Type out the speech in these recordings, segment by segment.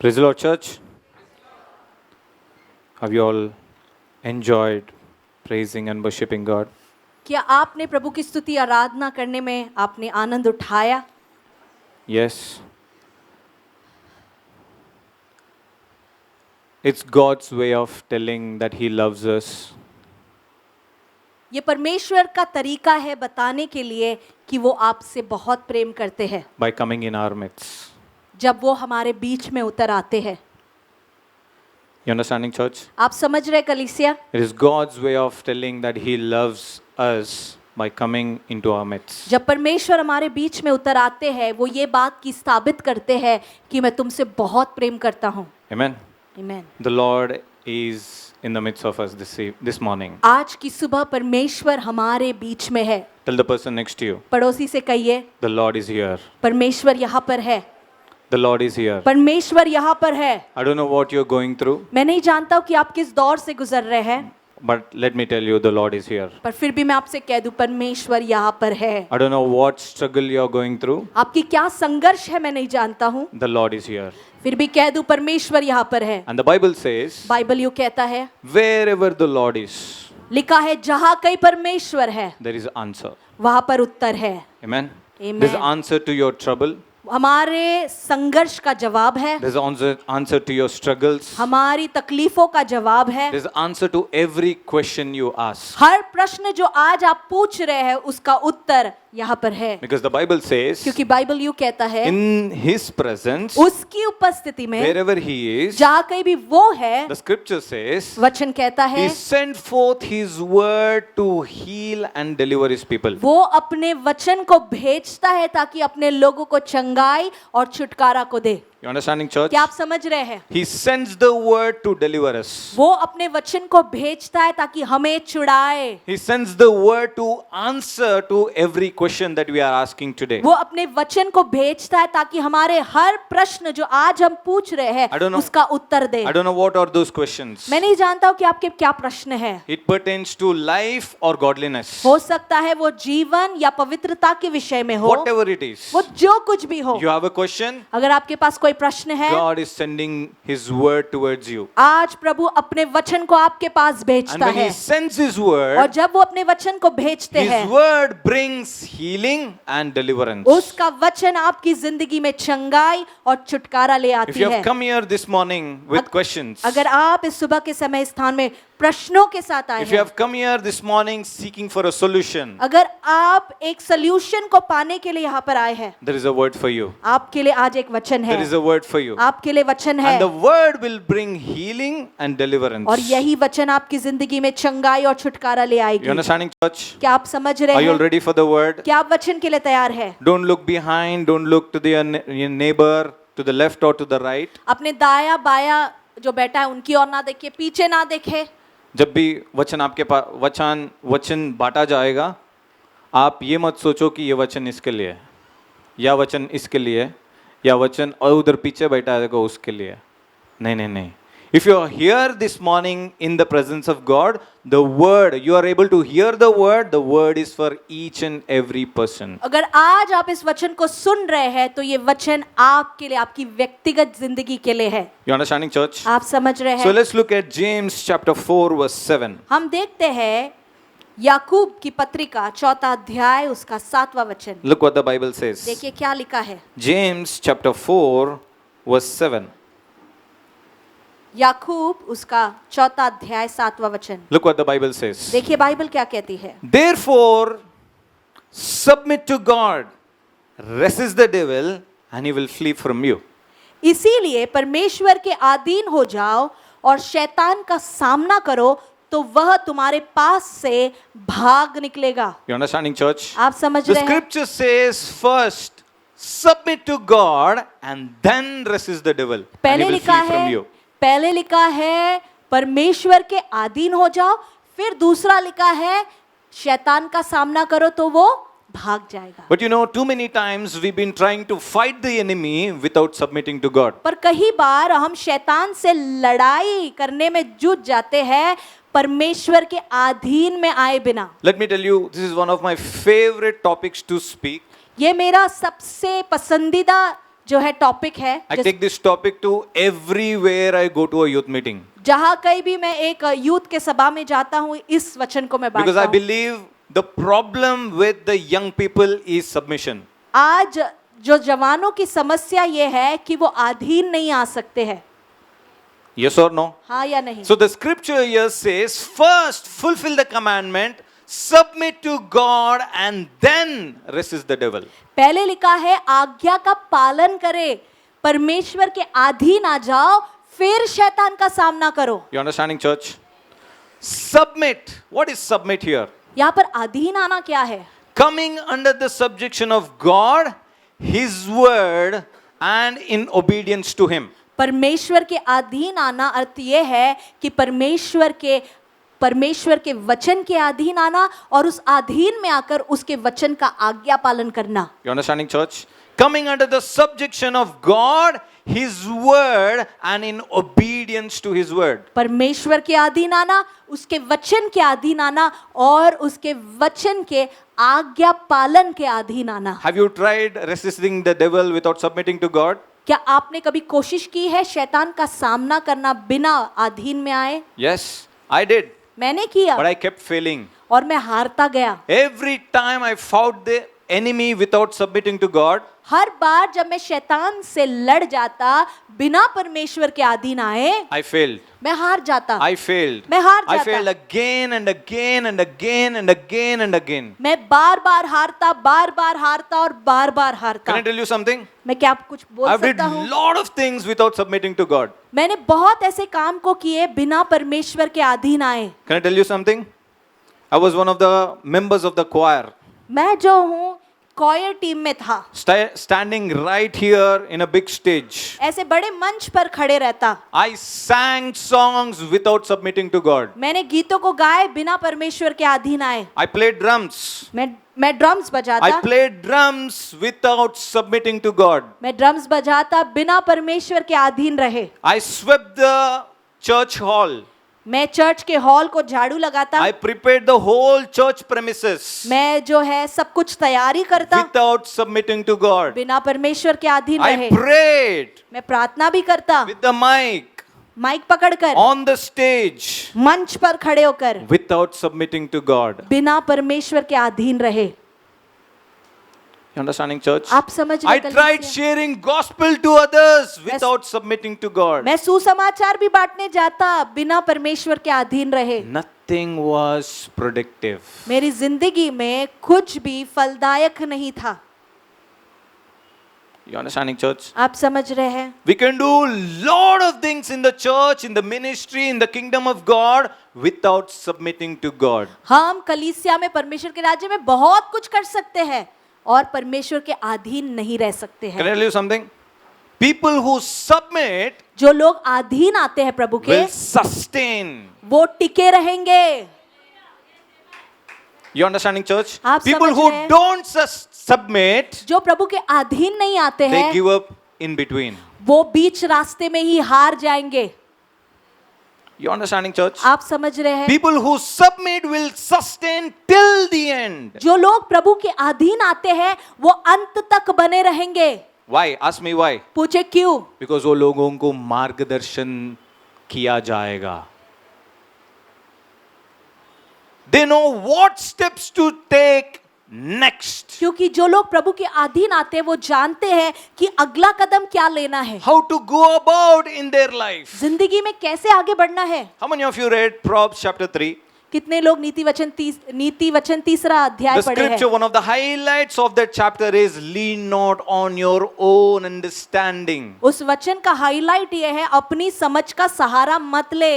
Praise the Lord, church. Have you all enjoyed praising and worshiping God? क्या आपने प्रभु की स्तुति आराधना करने में आपने आनंद उठाया? Yes. It's God's way of telling that He loves us. ये परमेश्वर का तरीका है बताने के लिए कि वो आपसे बहुत प्रेम करते हैं By coming in our midst. जब वो हमारे बीच में उतर आते हैं। You understanding, church? आप समझ रहे कलीसिया? It is God's way of telling that He loves us by coming into our midst. जब परमेश्वर हमारे बीच में उतर आते हैं वो ये बात की साबित करते हैं कि मैं तुमसे बहुत प्रेम करता हूँ। Amen. आमीन। The Lord is in the midst of us this morning. आज की सुबह परमेश्वर हमारे बीच में है। Tell the person next to you, पड़ोसी से कहिए, the Lord is here. परमेश्वर यहाँ पर है। The Lord is here. परमेश्वर यहाँ पर है। I don't know what you're going through, मैं नहीं जानता हूँ कि आप किस दौर से गुजर रहे हैं, but let me tell you, the Lord is here. पर फिर भी मैं आपसे कह दूं परमेश्वर यहाँ पर है। I don't know what struggle you're going through, आपकी क्या संघर्ष है मैं नहीं जानता हूँ, the Lord is here. फिर भी कह दूं परमेश्वर यहाँ पर है। And the Bible says, Bible यूँ कहता है, wherever the Lord is, लिखा है जहाँ कहीं परमेश्वर है there is answer. वहाँ पर उत्तर है। Amen. Amen. There's answer to your trouble. हमारे संघर्ष का जवाब है, There's answer to your struggles. हमारी तकलीफों का जवाब है, There's answer to every question you ask. हर प्रश्न जो आज आप पूछ रहे हैं उसका उत्तर यहाँ पर है। Because the Bible says, क्योंकि बाइबल यूँ कहता है, in His presence, उसकी उपस्थिति में wherever He is, जहाँ कहीं भी वो है, the scripture says, वचन कहता है He sent forth His word to heal and deliver His people. वो अपने वचन को भेजता है ताकि अपने लोगों को चंगाई और छुटकारा को दे। You understanding, church? क्या आप समझ रहे हैं? He sends the word to deliver us. वो अपने वचन को भेजता है ताकि हमें छुड़ाए। He sends the word to answer to every question that we are asking today. वो अपने वचन को भेजता है ताकि हमारे हर प्रश्न जो आज हम पूछ रहे I don't हैं know. उसका उत्तर दे। I don't know what are those questions. मैं नहीं जानता हूँ कि आपके क्या प्रश्न है। It pertains to life or godliness. हो सकता है वो जीवन या पवित्रता के विषय में हो, Whatever it is. वो जो कुछ भी हो। You have a question? अगर आपके पास कोई प्रश्न है, God is sending His word towards you. आज प्रभु अपने वचन को आपके पास And भेजता when है He sends His और word, जब वो अपने वचन को भेजते His हैं, word brings healing and deliverance. उसका वचन आपकी जिंदगी में चंगाई और छुटकारा ले If आती you है। have come here this morning with questions, अगर आप इस सुबह के समय स्थान में प्रश्नों के साथ आए if you हैं, have come here this morning seeking for a solution, अगर आप एक सॉल्यूशन को पाने के लिए यहाँ पर आए हैं, there is a word for you. आपके लिए आज एक वचन है, There is a word for you. आपके लिए वचन है And the word will bring healing and deliverance. और यही वचन आपकी जिंदगी में चंगाई और छुटकारा ले You आएगी। understanding, church? क्या आप समझ Are रहे you all हैं? ready for the word? क्या आप वचन के लिए तैयार है? Don't look behind, don't look to your neighbor, to the left or to the right. अपने दाया बाया जो बैठा है उनकी ओर ना देखिए, पीछे ना देखे। जब भी वचन आपके पास वचन बांटा जाएगा, आप ये मत सोचो कि ये वचन इसके लिए है या वचन इसके लिए है या वचन और उधर पीछे बैठा है देखो उसके लिए है। नहीं नहीं नहीं। If you are here this morning in the presence of God, the word, you are able to hear the word is for each and every person. अगर आज आप इस वचन को सुन रहे हैं तो ये वचन आपके लिए, आपकी व्यक्तिगत जिंदगी के लिए है। You understanding, church? आप समझ रहे So हैं? let's look at James chapter 4 verse 7. हम देखते हैं याकूब की पत्रिका 4 अध्याय उसका 7वां वचन। Look what the Bible says. देखिए क्या लिखा है। James chapter 4 verse 7. याकूब उसका 4 अध्याय 7वां वचन। Look what the Bible says. देखिए बाइबल क्या कहती है। Therefore, submit to God, resist the devil, and he will flee from you. इसीलिए परमेश्वर के अधीन हो जाओ और शैतान का सामना करो तो वह तुम्हारे पास से भाग निकलेगा। You understanding, church? आप समझ The रहे हैं? scripture says first, submit to God, and then resist the devil, and he पहले will लिखा flee from है, you. पहले लिखा है परमेश्वर के अधीन हो जाओ, फिर दूसरा लिखा है शैतान का सामना करो तो वो भाग जाएगा। But you know, too many times we've been trying to fight the enemy without submitting to God. पर कई बार हम शैतान से लड़ाई करने में जुट जाते हैं परमेश्वर के अधीन में आए बिना। Let me tell you, this is one of my favorite topics to speak. ये मेरा सबसे पसंदीदा जो है टॉपिक है, I take this topic to everywhere I go to a youth meeting. जहाँ कहीं भी मैं एक यूथ के सभा में जाता हूँ, इस वचन को मैं Because बांटता I हूँ। believe the problem with the young people is submission. आज जो जवानों की समस्या ये है कि वो अधीन नहीं आ सकते हैं, Yes or no? हाँ या नहीं। So the scripture here says, first fulfill the commandment, submit to God, and then resist the devil. पहले लिखा है आज्ञा का पालन करे, परमेश्वर के अधीन आ जाओ, फिर शैतान का सामना करो। You understanding, church? Submit. What is submit here? यहाँ पर अधीन आना क्या है? Coming under the subjection of God, His word, and in obedience to Him. परमेश्वर के अधीन आना अर्थ ये है कि परमेश्वर के वचन के अधीन आना और उस अधीन में आकर उसके वचन का आज्ञा पालन करना। You understanding, church? Coming under the subjection of God, His word, and in obedience to His word. परमेश्वर के अधीन आना, उसके वचन के अधीन आना और उसके वचन के आज्ञा पालन के अधीन आना। Have you tried resisting the devil without submitting to God? क्या आपने कभी कोशिश की है शैतान का सामना करना बिना अधीन में आए? Yes, I did. मैंने किया But I kept failing. और मैं हारता गया। Every time I fought the enemy without submitting to God, हर बार जब मैं शैतान से लड़ जाता बिना परमेश्वर के अधीन आए, I failed. मैं हार जाता। I failed. मैं हार I जाता। failed again and again and again and again and again. मैं बार बार हारता और बार बार हारता। Can I tell you something? मैं क्या कुछ बोल I've did सकता हूँ? lot of things without submitting to God. मैंने बहुत ऐसे काम को किए बिना परमेश्वर के अधीन आए। Can I tell you something? I was one of the members of the choir, मैं जो हूँ कॉयर टीम में था, standing right here in a big stage. ऐसे बड़े मंच पर खड़े रहता। I sang songs without submitting to God. मैंने गीतों को गाए बिना परमेश्वर के अधीन आए। I played drums. मैं ड्रम्स I बजाता। played drums without submitting to God. मैं ड्रम्स बजाता बिना परमेश्वर के अधीन रहे। I swept the church hall. मैं चर्च के हॉल को झाड़ू लगाता। I prepared the whole church premises मैं जो है सब कुछ तैयारी करता without submitting to God. बिना परमेश्वर के अधीन I रहे। prayed मैं प्रार्थना भी करता with the mic माइक पकड़कर on the stage मंच पर खड़े होकर without submitting to God. बिना परमेश्वर के अधीन रहे। You understanding, church? आप समझ रहे I tried कलीसिया? sharing gospel to others without submitting to God. मैं सुसमाचार भी बांटने जाता बिना परमेश्वर के अधीन रहे। Nothing was productive. मेरी जिंदगी में कुछ भी फलदायक नहीं था। You understanding, church? आप समझ रहे हैं? We can do lot of things in the church, in the ministry, in the kingdom of God without submitting to God. हम कलीसिया में परमेश्वर के राज्य में बहुत कुछ कर सकते हैं और परमेश्वर के अधीन नहीं रह सकते Can I हैं। tell you something? People who submit जो लोग अधीन आते हैं प्रभु के, will sustain. वो टिके रहेंगे। You understanding, church? आप People समझ who रहे हैं? don't submit, जो प्रभु के अधीन नहीं आते they हैं, give up in between. वो बीच रास्ते में ही हार जाएंगे। You understanding, church? आप समझ रहे हैं? People who submit will sustain till the end. जो लोग प्रभु के अधीन आते हैं वो अंत तक बने रहेंगे। Why? Ask me why. पूछे क्यों? Because वो लोगों को मार्गदर्शन किया जाएगा. They know what steps to take next. क्योंकि जो लोग प्रभु के अधीन आते हैं वो जानते हैं कि अगला कदम क्या लेना है, How to go about in their life. जिंदगी में कैसे आगे बढ़ना है। How many of you read Proverbs chapter 3? कितने लोग नीति वचन तीसरा अध्याय The पढ़े हैं? scripture, one of the highlights of that chapter is lean not on your own understanding. उस वचन का हाईलाइट ये है अपनी समझ का सहारा मत ले।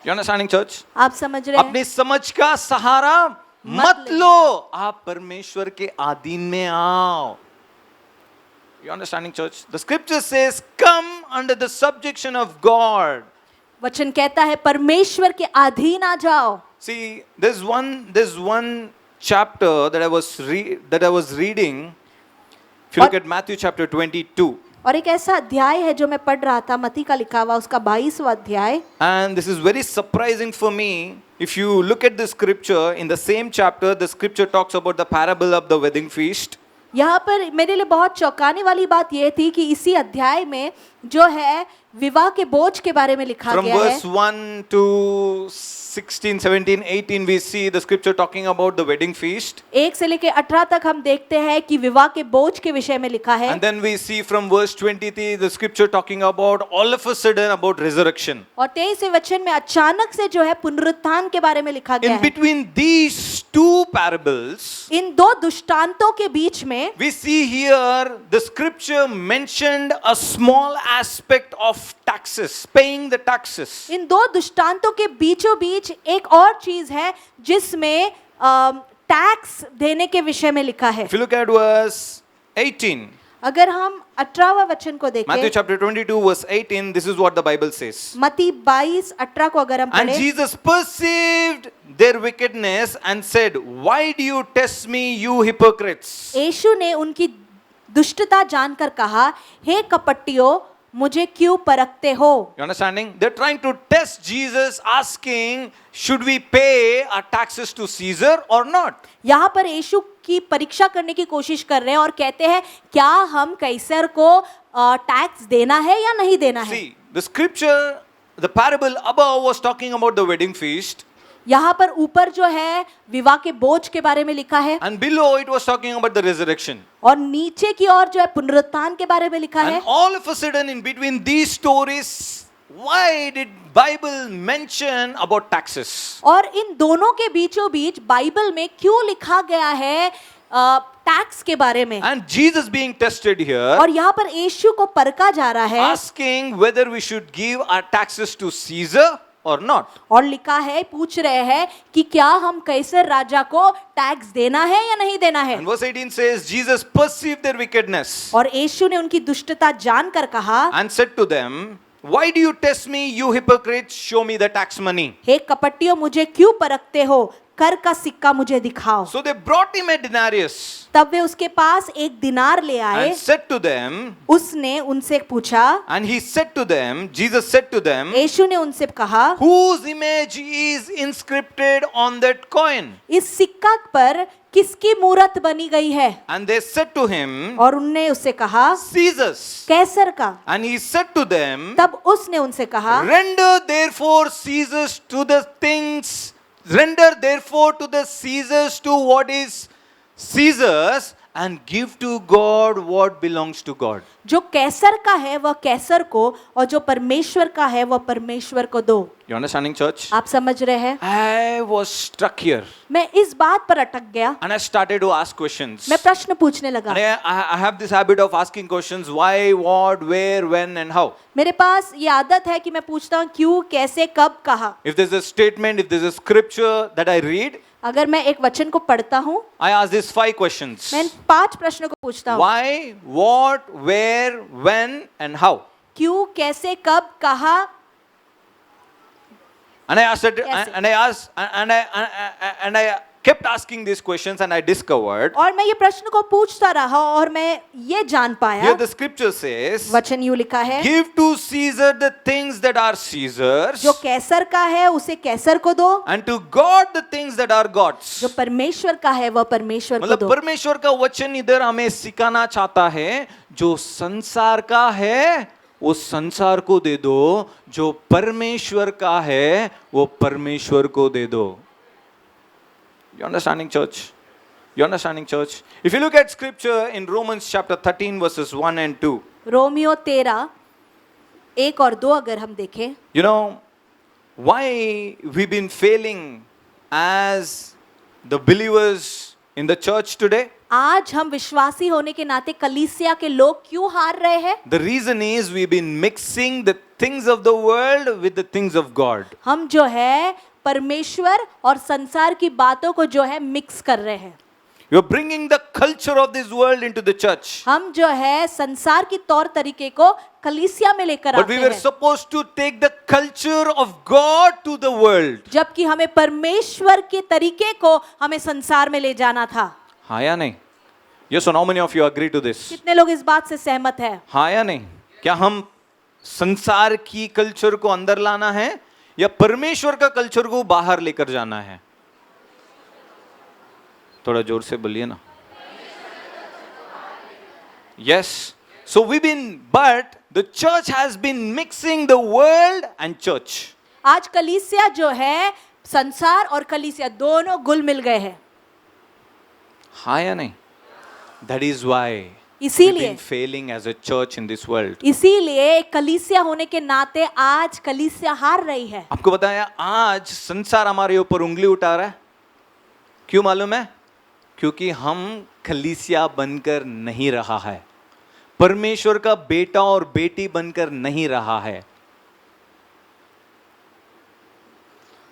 You understanding, church? आप समझ रहे हैं? अपनी समझ का सहारा मत लो, आप परमेश्वर के अधीन में आओ. You understanding, church? The scripture says, come under the subjection of God. वचन कहता है परमेश्वर के अधीन आ जाओ। See, there's one chapter that I was reading. If you look at Matthew chapter 22, और एक ऐसा अध्याय है जो मैं पढ़ रहा था, मत्ती का लिखा हुआ उसका 22वां अध्याय। and this is very surprising for me. If you look at the scripture in the same chapter, the scripture talks about the parable of the wedding feast. यहाँ पर मेरे लिए बहुत चौंकाने वाली बात यह थी कि इसी अध्याय में जो है विवाह के बोझ के बारे में लिखा From गया है। verse 1 to 16, 17, 18, we see the scripture talking about the wedding feast. 1 से लेके 18 तक हम देखते हैं कि विवाह के बोझ के विषय में लिखा है। And then we see from verse 23, the scripture talking about all of a sudden about resurrection. और 23वें वचन में अचानक से जो है पुनरुत्थान के बारे में लिखा गया In है। between these two parables, इन दो दृष्टांतों के बीच में we see here the scripture mentioned a small aspect of taxes, paying the taxes. इन दो दृष्टांतों के बीचों बीच एक और चीज है जिसमें टैक्स देने के विषय में लिखा है। If you look at verse 18, अगर हम 18वां वचन को Matthew देखें, chapter 22 verse 18, this is what the Bible says. मत्ती 22:18 को अगर हम And पढ़ें, Jesus perceived their wickedness and said, "Why do you test me, you hypocrites?" यीशु ने उनकी दुष्टता जानकर कहा, हे कपटियों, मुझे क्यों परखते हो? You understanding? They're trying to test Jesus, asking, should we pay our taxes to Caesar or not? यहाँ पर यीशु की परीक्षा करने की कोशिश कर रहे हैं और कहते हैं क्या हम कैसर को टैक्स देना है या नहीं देना है। See, the scripture, the parable above was talking about the wedding feast, यहाँ पर ऊपर जो है विवाह के बोझ के बारे में लिखा है and below it was talking about the resurrection. और नीचे की ओर जो है पुनरुत्थान के बारे में लिखा है। And all of a sudden, in between these stories, why did Bible mention about taxes? और इन दोनों के बीचों बीच बाइबल में क्यों लिखा गया है टैक्स के बारे में? And Jesus being tested here, और यहाँ पर यीशु को परखा जा रहा है asking whether we should give our taxes to Caesar or not. और लिखा है, पूछ रहे हैं कि क्या हम कैसर राजा को टैक्स देना है या नहीं देना है। And verse 18 says, Jesus perceived their wickedness और यीशु ने उनकी दुष्टता जानकर कहा, and said to them, "Why do you test me, you hypocrites? Show me the tax money." हे कपटियों, मुझे क्यों परखते हो? कर का सिक्का मुझे दिखाओ। So they brought him a denarius तब वे उसके पास एक दिनार ले आए। and said to them, उसने उनसे पूछा, and he said to them, Jesus said to them, यीशु ने उनसे कहा, "Whose image is inscripted on that coin?" इस सिक्का पर किसकी मूरत बनी गई है? And they said to him, और उनने उससे कहा, "Caesar's." कैसर का। And he said to them, तब उसने उनसे कहा, "Render therefore Caesar's to the things, render therefore to the Caesar's to what is Caesar's, and give to God what belongs to God." जो कैसर का है वह कैसर को और जो परमेश्वर का है वह परमेश्वर को दो। You understanding, church? आप समझ रहे हैं? I was struck here मैं इस बात पर अटक गया, and I started to ask questions. मैं प्रश्न पूछने लगा। And I have this habit of asking questions: why, what, where, when, and how. मेरे पास ये आदत है कि मैं पूछता हूँ क्यों, कैसे, कब, कहा। If there's a statement, if there's a scripture that I read, अगर मैं एक वचन को पढ़ता हूँ, I ask these 5 questions: मैं इन 5 प्रश्नों को पूछता हूँ। why, what, where, when, and how. क्यों, कैसे, कब, कहा। And I asked it, Yes. and I kept asking these questions, and I discovered और मैं ये प्रश्न को पूछता रहा और मैं ये जान पाया, here the scripture says, वचन यूं लिखा है, "Give to Caesar the things that are Caesar's, जो कैसर का है उसे कैसर को दो, and to God the things that are God's." जो परमेश्वर का है वह परमेश्वर को मतलब दो। परमेश्वर का वचन इधर हमें सिखाना चाहता है, जो संसार का है वो संसार को दे दो, जो परमेश्वर का है वो परमेश्वर को दे दो। You understanding, church? You understanding, church? If you look at scripture in Romans chapter 13 verses 1 and 2, Romeo 13 1 और 2 अगर हम देखें, you know why we've been failing as the believers in the church today? आज हम विश्वासी होने के नाते कलीसिया के लोग क्यों हार रहे हैं? The reason is we've been mixing the things of the world with the things of God. हम जो है परमेश्वर और संसार की बातों को जो है मिक्स कर रहे हैं। You're bringing the culture of this world into the church. हम जो है संसार की तौर तरीके को कलीसिया में लेकर But आते we were हैं, supposed to take the culture of God to the world. जबकि हमें परमेश्वर के तरीके को हमें संसार में ले जाना था। हाँ या नहीं? Yes or no, how many of you agree to this? कितने लोग इस बात से सहमत हैं? हाँ या नहीं? क्या हम संसार की कल्चर को अंदर लाना है या परमेश्वर का कल्चर को बाहर लेकर जाना है? थोड़ा जोर से बोलिए ना। Yes. So but the church has been mixing the world and church. आज कलीसिया जो है संसार और कलीसिया दोनों गुल मिल गए हैं। हाँ या नहीं? That is why we've इसीलिए been failing as a church in this world. इसीलिए एक कलीसिया होने के नाते आज कलीसिया हार रही है। आपको बताया आज संसार हमारे ऊपर उंगली उठा रहा है। क्यों मालूम है? क्योंकि हम कलीसिया बनकर नहीं रहा है, परमेश्वर का बेटा और बेटी बनकर नहीं रहा है।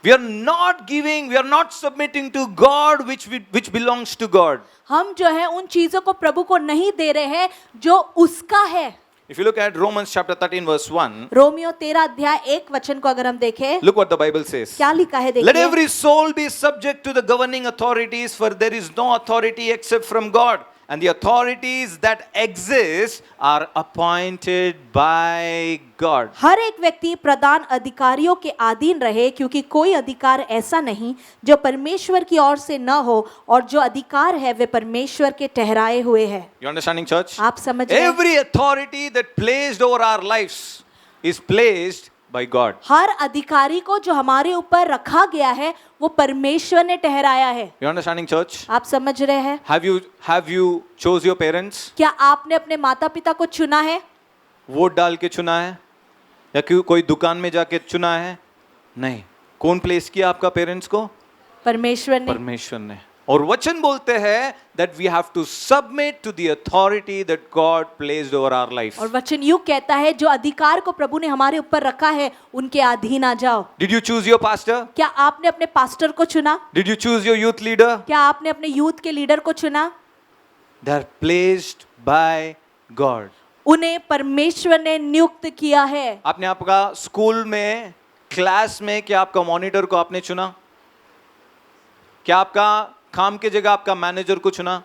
We are not submitting to God which belongs to God. हम जो है उन चीजों को प्रभु को नहीं दे रहे हैं जो उसका है। If you look at Romans chapter 13 verse 1, Romeo 13 अध्याय 1 वचन को अगर हम देखें, look what the Bible says. क्या लिखा है Let देखिए। every soul be subject to the governing authorities, for there is no authority except from God, and the authorities that exist are appointed by God. हर एक व्यक्ति प्रधान अधिकारियों के अधीन रहे, क्योंकि कोई अधिकार ऐसा नहीं जो परमेश्वर की ओर से न हो, और जो अधिकार है वे परमेश्वर के ठहराए हुए हैं। You understanding, church? आप समझ रहे हैं? Every authority that placed over our lives is placed by God. हर अधिकारी को जो हमारे ऊपर रखा गया है वो परमेश्वर ने ठहराया है। You understanding, church? आप समझ रहे हैं? Have you chose your parents? क्या आपने अपने माता पिता को चुना है? वोट डाल के चुना है या कोई दुकान में जाके चुना है? नहीं। कौन प्लेस किया आपका पेरेंट्स को? परमेश्वर ने। परमेश्वर ने। और वचन बोलते हैं that we have to submit to the authority that God placed over our life. और वचन यूं कहता है जो अधिकार को प्रभु ने हमारे ऊपर रखा है उनके अधीन आ जाओ। Did you choose your pastor? क्या आपने अपने पास्टर को चुना? Did you choose your youth leader? क्या आपने अपने यूथ के लीडर को चुना? They are placed by God. उन्हें परमेश्वर ने नियुक्त किया है। आपने आपका स्कूल में, क्लास में क्या आपका मॉनिटर को आपने चुना? क्या आपका काम की जगह आपका मैनेजर को चुना?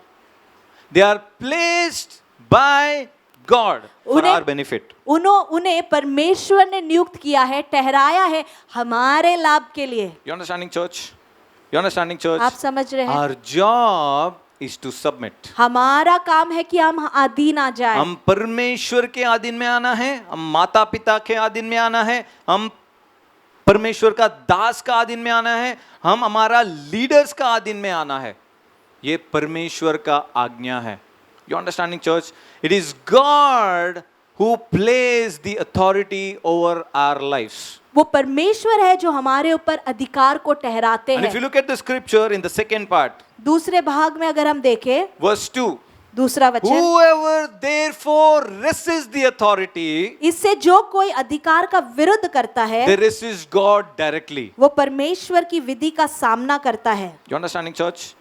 They are placed by God for our benefit. उन्हें परमेश्वर ने नियुक्त किया है, ठहराया है हमारे लाभ के लिए। You understanding, church? You understanding, church? आप समझ रहे हैं? Our job is to submit. हमारा काम है कि हम अधीन आ जाए। हम परमेश्वर के अधीन में आना है, हम माता पिता के अधीन में आना है, हम परमेश्वर का दास का अधीन में आना है, हम हमारा लीडर्स का अधीन में आना है। ये परमेश्वर का आज्ञा है। You understanding, church? It is God who placed the authority over our lives. वो परमेश्वर है जो हमारे ऊपर अधिकार को ठहराते And if you हैं। look at the scripture in the second part, दूसरे भाग में अगर हम देखें, verse 2, दूसरा वचन, whoever therefore resists the authority, इससे जो कोई अधिकार का विरोध करता है they resist God directly. वो परमेश्वर की विधि का सामना करता है। You understanding, church?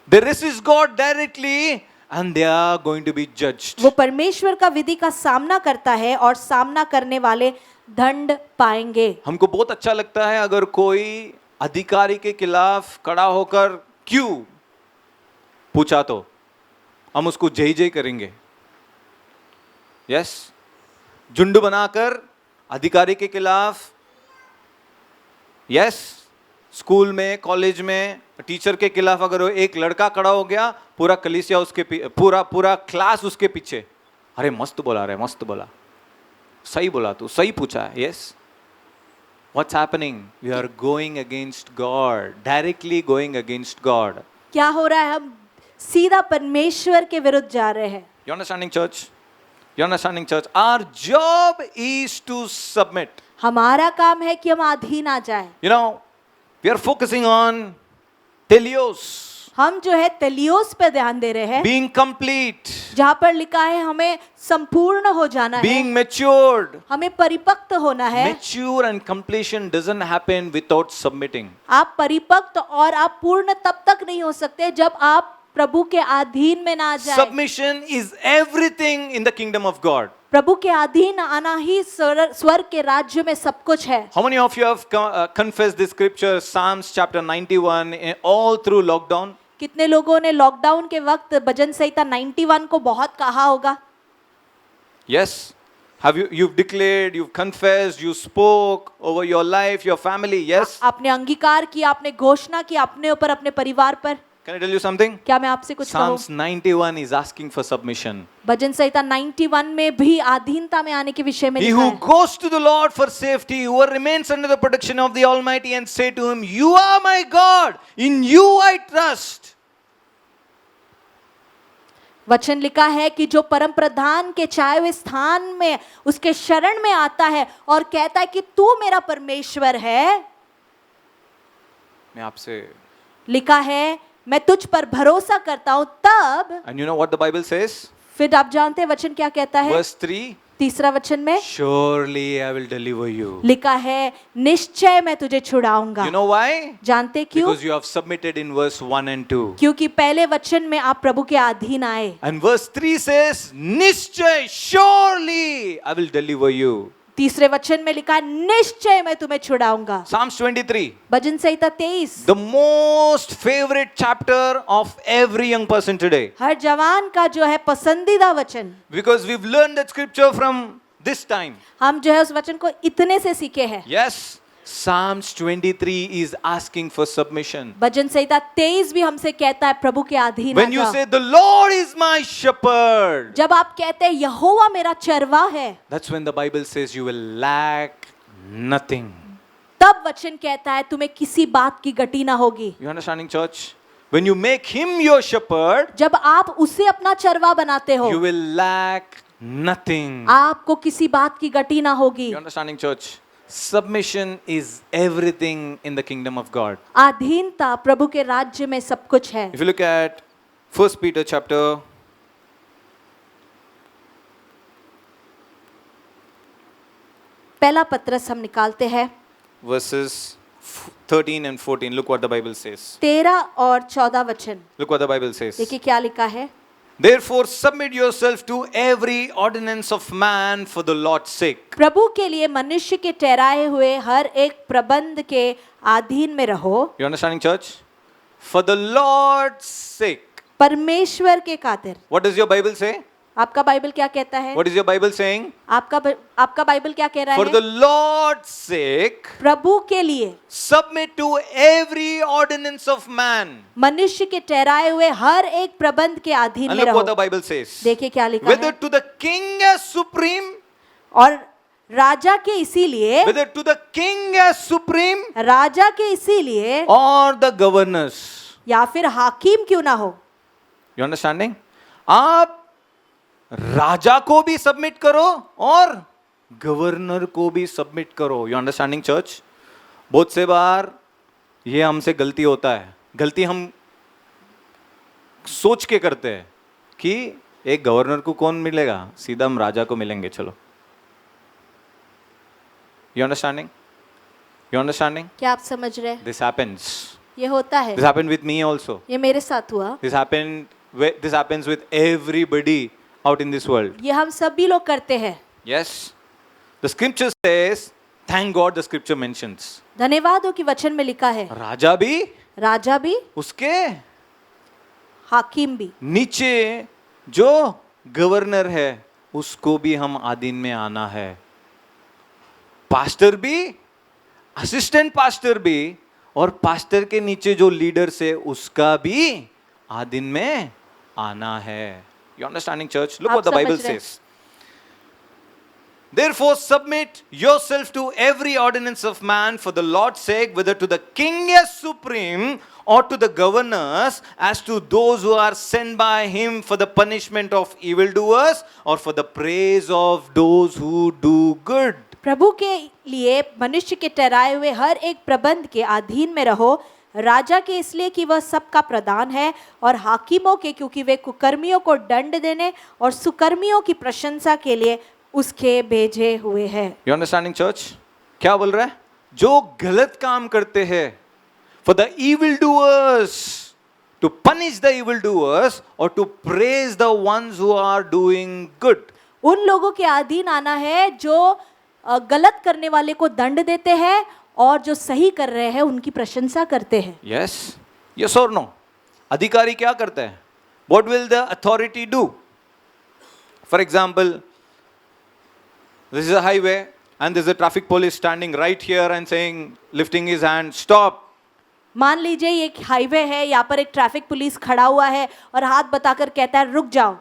They resist God directly and they are going to be judged. वो परमेश्वर का विधि का सामना करता है और सामना करने वाले दंड पाएंगे। हमको बहुत अच्छा लगता है अगर कोई अधिकारी के खिलाफ खड़ा होकर क्यों पूछा तो हम उसको जय जय करेंगे। यस, झुंड बनाकर अधिकारी के खिलाफ, यस, स्कूल में, कॉलेज में टीचर के खिलाफ अगर एक लड़का खड़ा हो गया, पूरा कलीसिया उसके पूरा क्लास उसके पीछे, अरे मस्त बोला रे, मस्त बोला, सही बोला तू, सही पूछा है। Yes, what's happening? We are going against God, directly going against God. क्या हो रहा है? हम सीधा परमेश्वर के विरुद्ध जा रहे हैं। You understanding, church? You understanding, church? Our job is to submit. हमारा काम है कि हम अधीन आ जाए। You know, we are focusing on teleos, हम जो है तेलियोस पे ध्यान दे रहे हैं, being complete, जहाँ पर लिखा है हमें संपूर्ण हो जाना being है, matured. हमें परिपक्व होना है। Mature and completion doesn't happen without submitting. आप परिपक्व और आप पूर्ण तब तक नहीं हो सकते जब आप प्रभु के अधीन में ना जाए। Submission is everything in the kingdom of God. प्रभु के अधीन आना ही स्वर्ग के राज्य में सब कुछ है। How many of you have confessed this scripture, Psalms chapter 91, all through lockdown? कितने लोगों ने लॉकडाउन के वक्त भजन संहिता 91 को बहुत कहा होगा? Yes. You've declared, you've confessed, you spoke over your life, your family, yes? आपने अंगीकार किया, आपने घोषणा की अपने ऊपर, अपने परिवार पर। Can I tell you something? क्या मैं आपसे कुछ कहूँ? Psalms 91 is asking for submission. भजन संहिता 91 में भी अधीनता में आने के विषय में He लिखा who है। goes to the Lord for safety, who remains under the protection of the Almighty and say to him, you are my God, in you I trust. वचन लिखा है कि जो परम प्रधान के छाए हुए स्थान में उसके शरण में आता है और कहता है कि तू मेरा परमेश्वर है, मैं आपसे लिखा है मैं तुझ पर भरोसा करता हूं, तब And you know what the Bible says? फिर आप जानते हैं वचन क्या कहता है? Verse 3, तीसरा वचन में surely I will deliver you. लिखा है निश्चय मैं तुझे छुड़ाऊंगा। You know why? जानते क्यों? Because you have submitted in verse 1 and 2. क्योंकि पहले वचन में आप प्रभु के अधीन आए। And verse 3 says, निश्चय, surely I will deliver you. तीसरे वचन में लिखा है निश्चय मैं तुम्हें छुड़ाऊंगा। Psalms 23, bhajan Samhita 23 the most favorite chapter of every young person today. हर जवान का जो है पसंदीदा वचन। Because we've learned that scripture from this time. हम जो है उस वचन को इतने से सीखे हैं। Yes, Psalms 23 is asking for submission. भजन संहिता 23 भी हमसे कहता है प्रभु के अधीन When you आजा। say, the Lord is my shepherd, जब आप कहते हैं यहोवा मेरा चरवा है, that's when the Bible says you will lack nothing. तब वचन कहता है तुम्हें किसी बात की घटी ना होगी। You understanding, church? When you make him your shepherd, जब आप उसे अपना चरवा बनाते हो, you will lack nothing. आपको किसी बात की घटी ना होगी। You understanding, church? Submission is everything in the kingdom of God. अधीनता प्रभु के राज्य में सब कुछ है। If you look at 1 Peter chapter, पहला पत्रस हम निकालते हैं verses 13 and 14, look what the Bible says. 13 और 14 वचन। Look what the Bible says. देखिए क्या लिखा है। Therefore submit yourself to every ordinance of man for the Lord's sake. प्रभु के लिए मनुष्य के ठहराए हुए हर एक प्रबंध के अधीन में रहो। You understanding, church? For the Lord's sake. परमेश्वर के खातिर। What does your Bible say? आपका बाइबल क्या कहता है? What is your Bible saying? आपका बाइबल क्या कह रहा For the है? Lord's sake, प्रभु के लिए submit to every ordinance of man. मनुष्य के ठहराए हुए हर एक प्रबंध के अधीन And में look what the रहो। Bible says. देखिए क्या लिखा Whether है। to the king as supreme, और राजा के इसीलिए, whether to the king as supreme राजा के इसीलिए or the governors. या फिर हाकिम क्यों ना हो। You understanding? आप राजा को भी सबमिट करो और गवर्नर को भी सबमिट करो। You understanding, church? बहुत से बार ये हमसे गलती होता है। गलती हम सोच के करते हैं कि एक गवर्नर को कौन मिलेगा, सीधा हम राजा को मिलेंगे, चलो। You understanding? You understanding? क्या आप समझ रहे हैं? This happens. ये होता है। This happened with me also. ये मेरे साथ हुआ। This happens with everybody out in this world. ये हम सभी लोग करते हैं। Yes. The scripture says, thank God the scripture mentions. धन्यवाद हो कि वचन में लिखा है राजा भी, राजा भी, उसके हाकिम भी, नीचे जो गवर्नर है उसको भी हम अधीन में आना है। पास्टर भी, असिस्टेंट पास्टर भी, और पास्टर के नीचे जो लीडर्स है उसका भी अधीन में आना है। You understanding, church? Look आप what the Bible समझ रहे हैं? says. Therefore submit yourself to every ordinance of man for the Lord's sake, whether to the king as supreme or to the governors, as to those who are sent by him for the punishment of evildoers or for the praise of those who do good. प्रभु के लिए मनुष्य के ठहराए हुए हर एक प्रबंध के अधीन में रहो। राजा के इसलिए कि वह सबका प्रधान है, और हाकिमों के क्योंकि वे कुकर्मियों को दंड देने और सुकर्मियों की प्रशंसा के लिए उसके भेजे हुए हैं। You understanding, church? क्या बोल रहा है? जो गलत काम करते हैं, for the evildoers, to punish the evildoers or to praise the ones who are doing good. उन लोगों के अधीन आना है जो गलत करने वाले को दंड देते हैं और जो सही कर रहे हैं उनकी प्रशंसा करते हैं। Yes, yes or no? अधिकारी क्या करते हैं? What will the authority do? For example, this is a highway and there's a traffic police standing right here and saying, lifting his hand, stop. मान लीजिए ये एक हाईवे है, यहाँ पर एक ट्रैफिक पुलिस खड़ा हुआ है और हाथ बताकर कहता है रुक जाओ,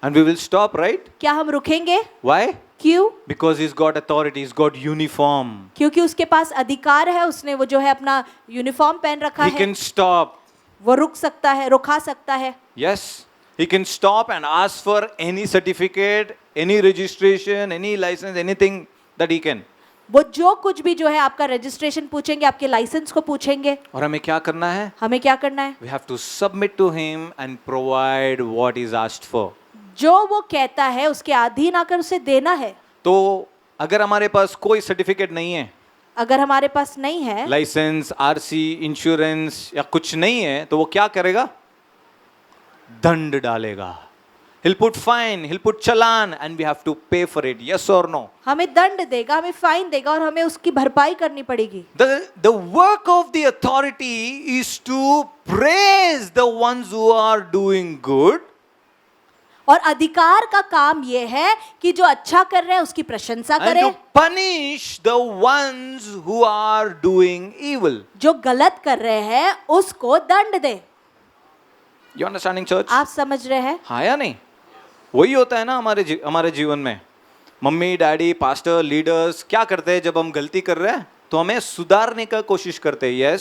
And we will stop, right? क्या हम रुकेंगे? Why? क्यों? Because he's got authority, he's got uniform. क्योंकि उसके पास अधिकार है, उसने वो जो है अपना यूनिफॉर्म पहन रखा He है, can stop. वो रुक सकता है, रुका सकता है। Yes. He can stop and ask for any certificate, any registration, any license, anything that he can. वो जो कुछ भी जो है आपका रजिस्ट्रेशन पूछेंगे, आपके लाइसेंस को पूछेंगे। और हमें क्या करना है? हमें क्या करना है? We have to submit to him and provide what is asked for. जो वो कहता है उसके अधीन आकर उसे देना है। तो अगर हमारे पास कोई सर्टिफिकेट नहीं है, अगर हमारे पास नहीं है लाइसेंस, आरसी, इंश्योरेंस या कुछ नहीं है, तो वो क्या करेगा? दंड डालेगा। He'll put fine, he'll put challan and we have to pay for it. Yes or no? हमें दंड देगा, हमें फाइन देगा और हमें उसकी भरपाई करनी पड़ेगी। The work of the authority is to praise the ones who are doing good और अधिकार का काम ये है कि जो अच्छा कर रहे हैं उसकी प्रशंसा and करे, to punish the ones who are doing evil. जो गलत कर रहे हैं उसको दंड दे। You understanding, church? आप समझ रहे हैं? हाँ या नहीं? वही होता है ना हमारे जीवन में। मम्मी, डैडी, पास्टर, लीडर्स क्या करते हैं जब हम गलती कर रहे हैं तो हमें सुधारने का कोशिश करते हैं।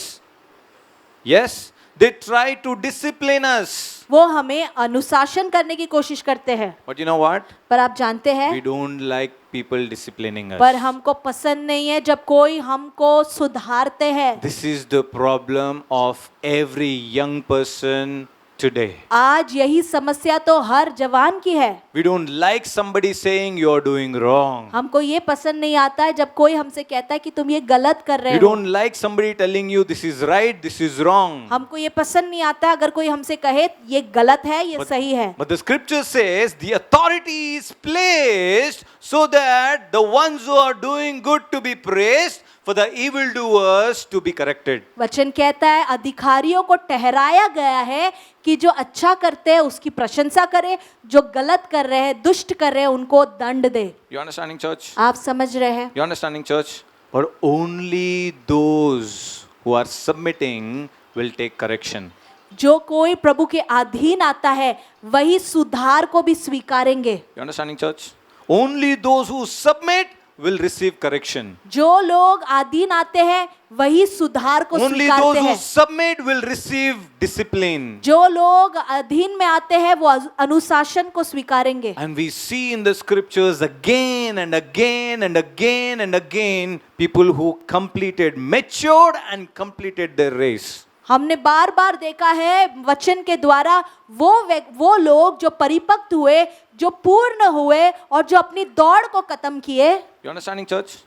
Yes, they try to discipline us. वो हमें अनुशासन करने की कोशिश करते हैं। But you know what? पर आप जानते हैं we don't like people disciplining us. पर हमको पसंद नहीं है जब कोई हमको सुधारते हैं। This is the problem of every young person today. आज यही समस्या तो हर जवान की है। We don't like somebody saying you are doing wrong. हमको ये पसंद नहीं आता है जब कोई हमसे कहता है कि तुम ये गलत कर रहे We हो। don't like somebody telling you this is right, this is wrong. हमको ये पसंद नहीं आता अगर कोई हमसे कहे ये गलत है, ये सही है। But the scripture says the authority is placed so that the ones who are doing good to be praised, for the evildoers to be corrected. वचन कहता है अधिकारियों को ठहराया गया है कि जो अच्छा करते हैं उसकी प्रशंसा करे, जो गलत कर रहे हैं, दुष्ट कर रहे हैं उनको दंड दे। You understanding, church? आप समझ रहे हैं? You understanding, church? But only those who are submitting will take correction. जो कोई प्रभु के अधीन आता है वही सुधार को भी स्वीकारेंगे। You understanding, church? Only those who submit will receive correction. जो लोग अधीन आते हैं वही सुधार को Only स्वीकारते those who हैं। submit will receive discipline. जो लोग अधीन में आते हैं वो अनुशासन को स्वीकारेंगे। And we see in the scriptures again and again and again and again people who completed, matured and completed their race. हमने बार बार देखा है वचन के द्वारा वो लोग जो परिपक्व हुए, जो पूर्ण हुए और जो अपनी दौड़ को खत्म किए। You understanding, church?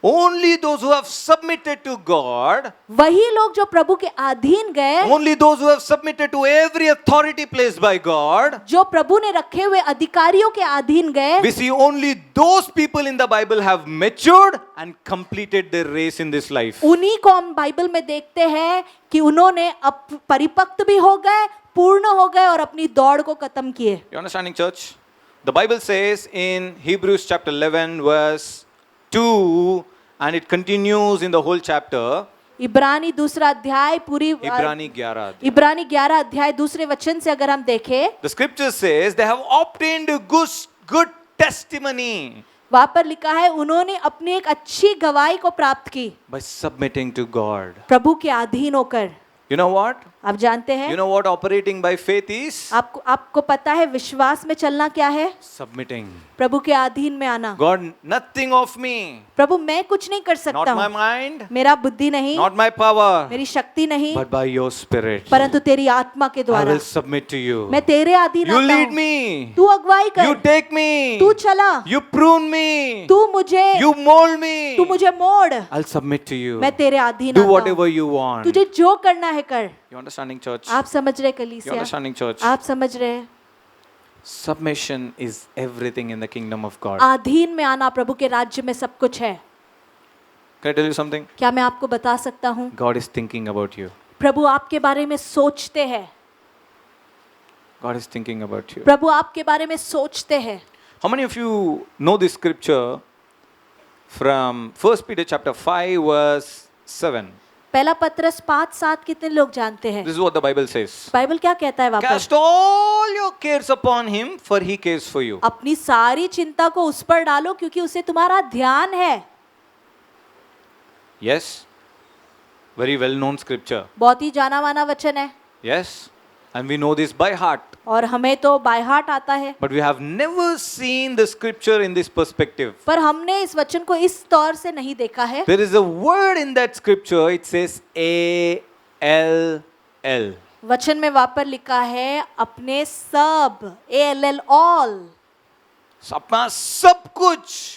Only those who have submitted to God, वही लोग जो प्रभु के अधीन गए, only those who have submitted to every authority placed by God, जो प्रभु ने रखे हुए अधिकारियों के अधीन गए, we see only those people in the Bible have matured and completed their race in this life. उन्हीं को हम बाइबल में देखते हैं कि उन्होंने अब परिपक्व भी हो गए, पूर्ण हो गए और अपनी दौड़ को खत्म किए। You understanding, church? The Bible says in Hebrews chapter 11 verse 2 and it continues in the whole chapter. इब्रानी दूसरा अध्याय पूरी इब्रानी 11. इब्रानी 11 अध्याय दूसरे वचन से अगर हम देखें, The scripture says they have obtained a good testimony वहां पर लिखा है उन्होंने अपनी एक अच्छी गवाही को प्राप्त की by submitting to God. प्रभु के अधीन होकर। You know what? आप जानते हैं You know what operating by faith is? आपको पता है विश्वास में चलना क्या है? Submitting. प्रभु के अधीन में आना। God, nothing of me. प्रभु मैं कुछ नहीं कर Not सकता my हूँ, mind, मेरा बुद्धि नहीं, not my power, मेरी शक्ति नहीं, but by your spirit. परंतु तेरी आत्मा के I द्वारा will submit to you. मैं तेरे अधीन You आता lead हूँ। me. तू अगुवाई You कर, take me. तू चला, You prune me. तू मुझे You mold me. तू मुझे मोड़, I'll submit to you. मैं तेरे अधीन Do आता whatever हूँ। you want. तुझे जो करना है कर। You understanding, church? आप समझ रहे You कलीसिया? understanding, church? आप समझ रहे? Submission is everything in the kingdom of God. अधीन में आना प्रभु के राज्य में सब कुछ है। Can I tell you something? क्या मैं आपको बता सकता हूँ? God is thinking about you. प्रभु आपके बारे में सोचते हैं। God is thinking about you. प्रभु आपके बारे में सोचते हैं। How many of you know this scripture from 1 Peter chapter 5 verse 7? पहला पत्रस 5:7 कितने लोग जानते हैं? This is what the Bible says. Bible क्या कहता है वापस? Cast all your cares upon him, for he cares for you. अपनी सारी चिंता को उस पर डालो क्योंकि उसे तुम्हारा ध्यान है। Yes? Very well known scripture. बहुत ही जाना माना वचन है Yes? And we know this by heart. और हमें तो बाय हार्ट आता है, But we have never seen the scripture in this perspective. पर हमने इस वचन को इस तौर से नहीं देखा है। There is a word in that scripture, it says A-L-L. वचन में वहां पर लिखा है अपने सब, ALL ऑल, अपना सब कुछ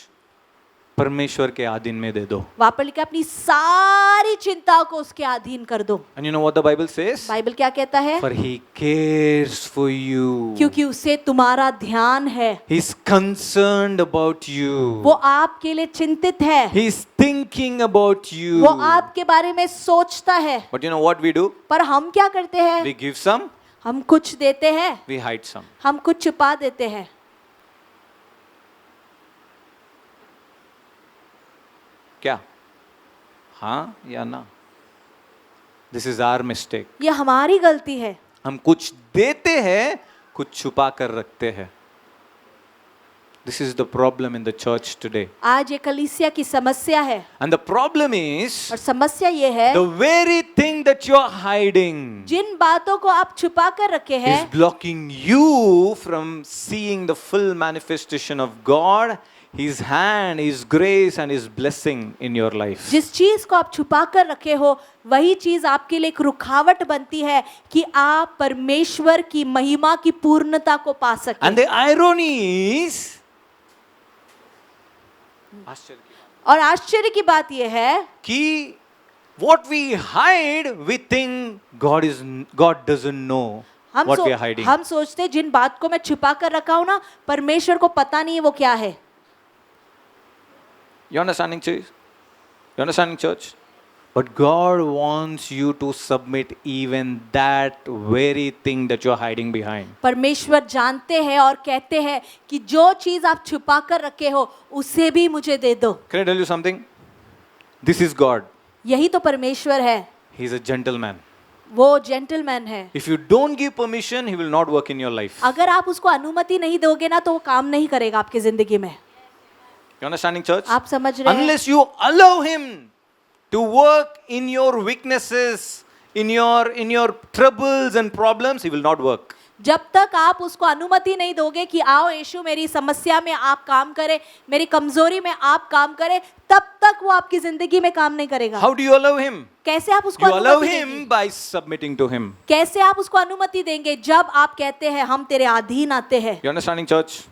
परमेश्वर के अधीन में दे दो. वहां पर लिखा है अपनी सारी चिंताओं को उसके अधीन कर दो। And you know what the Bible says? Bible क्या कहता है? For he cares for you. क्योंकि उसे तुम्हारा ध्यान है, He's concerned about you. वो आपके लिए चिंतित है, He's thinking about you. वो आपके बारे में सोचता है। But you know what we do? पर हम क्या करते हैं? We give some, हम कुछ देते हैं, we hide some. हम कुछ छुपा देते हैं। क्या? हाँ या ना? This is our mistake. ये हमारी गलती है। हम कुछ देते हैं, कुछ छुपा कर रखते हैं. This is the problem in the church today. आज ये कलीसिया की समस्या है, And the problem is और समस्या ये है the very thing that you're hiding जिन बातों को आप छुपा कर रखे is हैं, blocking you from seeing the full manifestation of God, His hand, His grace and His blessing in your life. जिस चीज को आप छुपा कर रखे हो वही चीज आपके लिए एक रुकावट बनती है कि आप परमेश्वर की महिमा की पूर्णता को पा सकें। And the irony is और आश्चर्य की बात यह है कि what we hide, we think God doesn't know what we are hiding. हम सोचते जिन बात को मैं छुपा कर रखा हूं ना, परमेश्वर को पता नहीं है वो क्या है। You understanding, church? You understanding, church? But God wants you to submit even that very thing that you are hiding behind. परमेश्वर जानते हैं और कहते हैं कि जो चीज आप छुपा कर रखे हो उसे भी मुझे दे दो। Can I tell you something? This is God. यही तो परमेश्वर है, He is a gentleman. वो जेंटलमैन है। If you don't give permission, He will not work in your life. अगर आप उसको अनुमति नहीं दोगे ना तो वो काम नहीं करेगा आपकी जिंदगी में। You understanding, church? आप समझ रहे हैं? Unless you allow Him to work in your weaknesses, in your troubles and problems, He will not work. जब तक आप उसको अनुमति नहीं दोगे कि आओ यीशु मेरी समस्या में आप काम करें, मेरी कमजोरी में आप काम करें, तब तक वो आपकी जिंदगी में काम नहीं करेगा। How do you allow Him? कैसे आप उसको You allow अनुमति Him देंगे? by submitting to Him. कैसे आप उसको अनुमति देंगे? जब आप कहते हैं हम तेरे अधीन आते हैं। You understanding, church?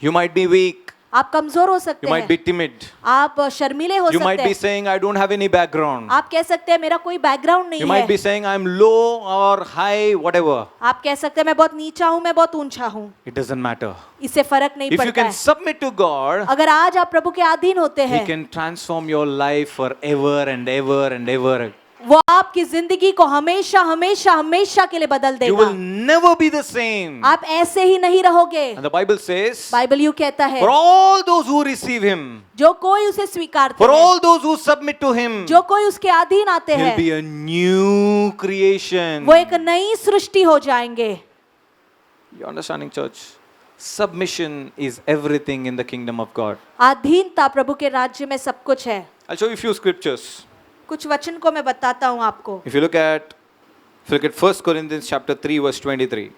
You might be weak. आप कमजोर हो सकते You might हैं, be timid. आप शर्मीले हो You might सकते be हैं, saying, I don't have any background. आप कह सकते हैं मेरा कोई बैकग्राउंड नहीं You might be है, saying, I'm low or high, whatever. आप कह सकते हैं मैं बहुत नीचा हूँ, मैं बहुत ऊंचा हूँ, It doesn't matter. इससे फर्क नहीं If you पड़ता can है। submit to God, अगर आज आप प्रभु के अधीन होते He हैं, can transform your life forever and ever and ever. वो आपकी जिंदगी को हमेशा हमेशा हमेशा के लिए बदल You will देगा। never be the same. आप ऐसे ही नहीं रहोगे। And the Bible says, Bible यूं कहता है, for all those who receive Him, जो कोई उसे स्वीकारते for हैं, all those who submit to Him, जो कोई उसके अधीन आते He'll हैं, be a new creation. वो एक नई सृष्टि हो जाएंगे। You understanding, church? Submission is everything in the kingdom of God. अधीनता प्रभु के राज्य में सब कुछ है। I'll show you a few scriptures. कुछ वचन को मैं बताता हूँ आपको। If you look at 1 Corinthians chapter 3 verse 23.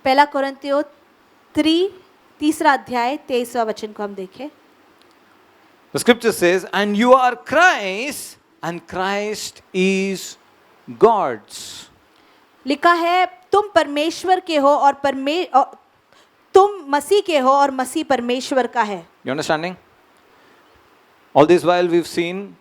पहला कोरिन्थियों 3 अध्याय 23वां वचन को हम देखें। The scripture says, and you are Christ and Christ is God's. लिखा है तुम परमेश्वर के हो और तुम मसीह के हो और मसीह परमेश्वर का है। You understanding? All this while we've seen,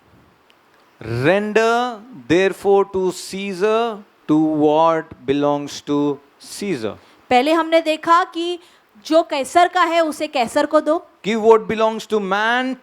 render therefore to Caesar to what belongs to Caesar. पहले हमने देखा कि जो कैसर का है उसे कैसर को दो, Give what belongs to man,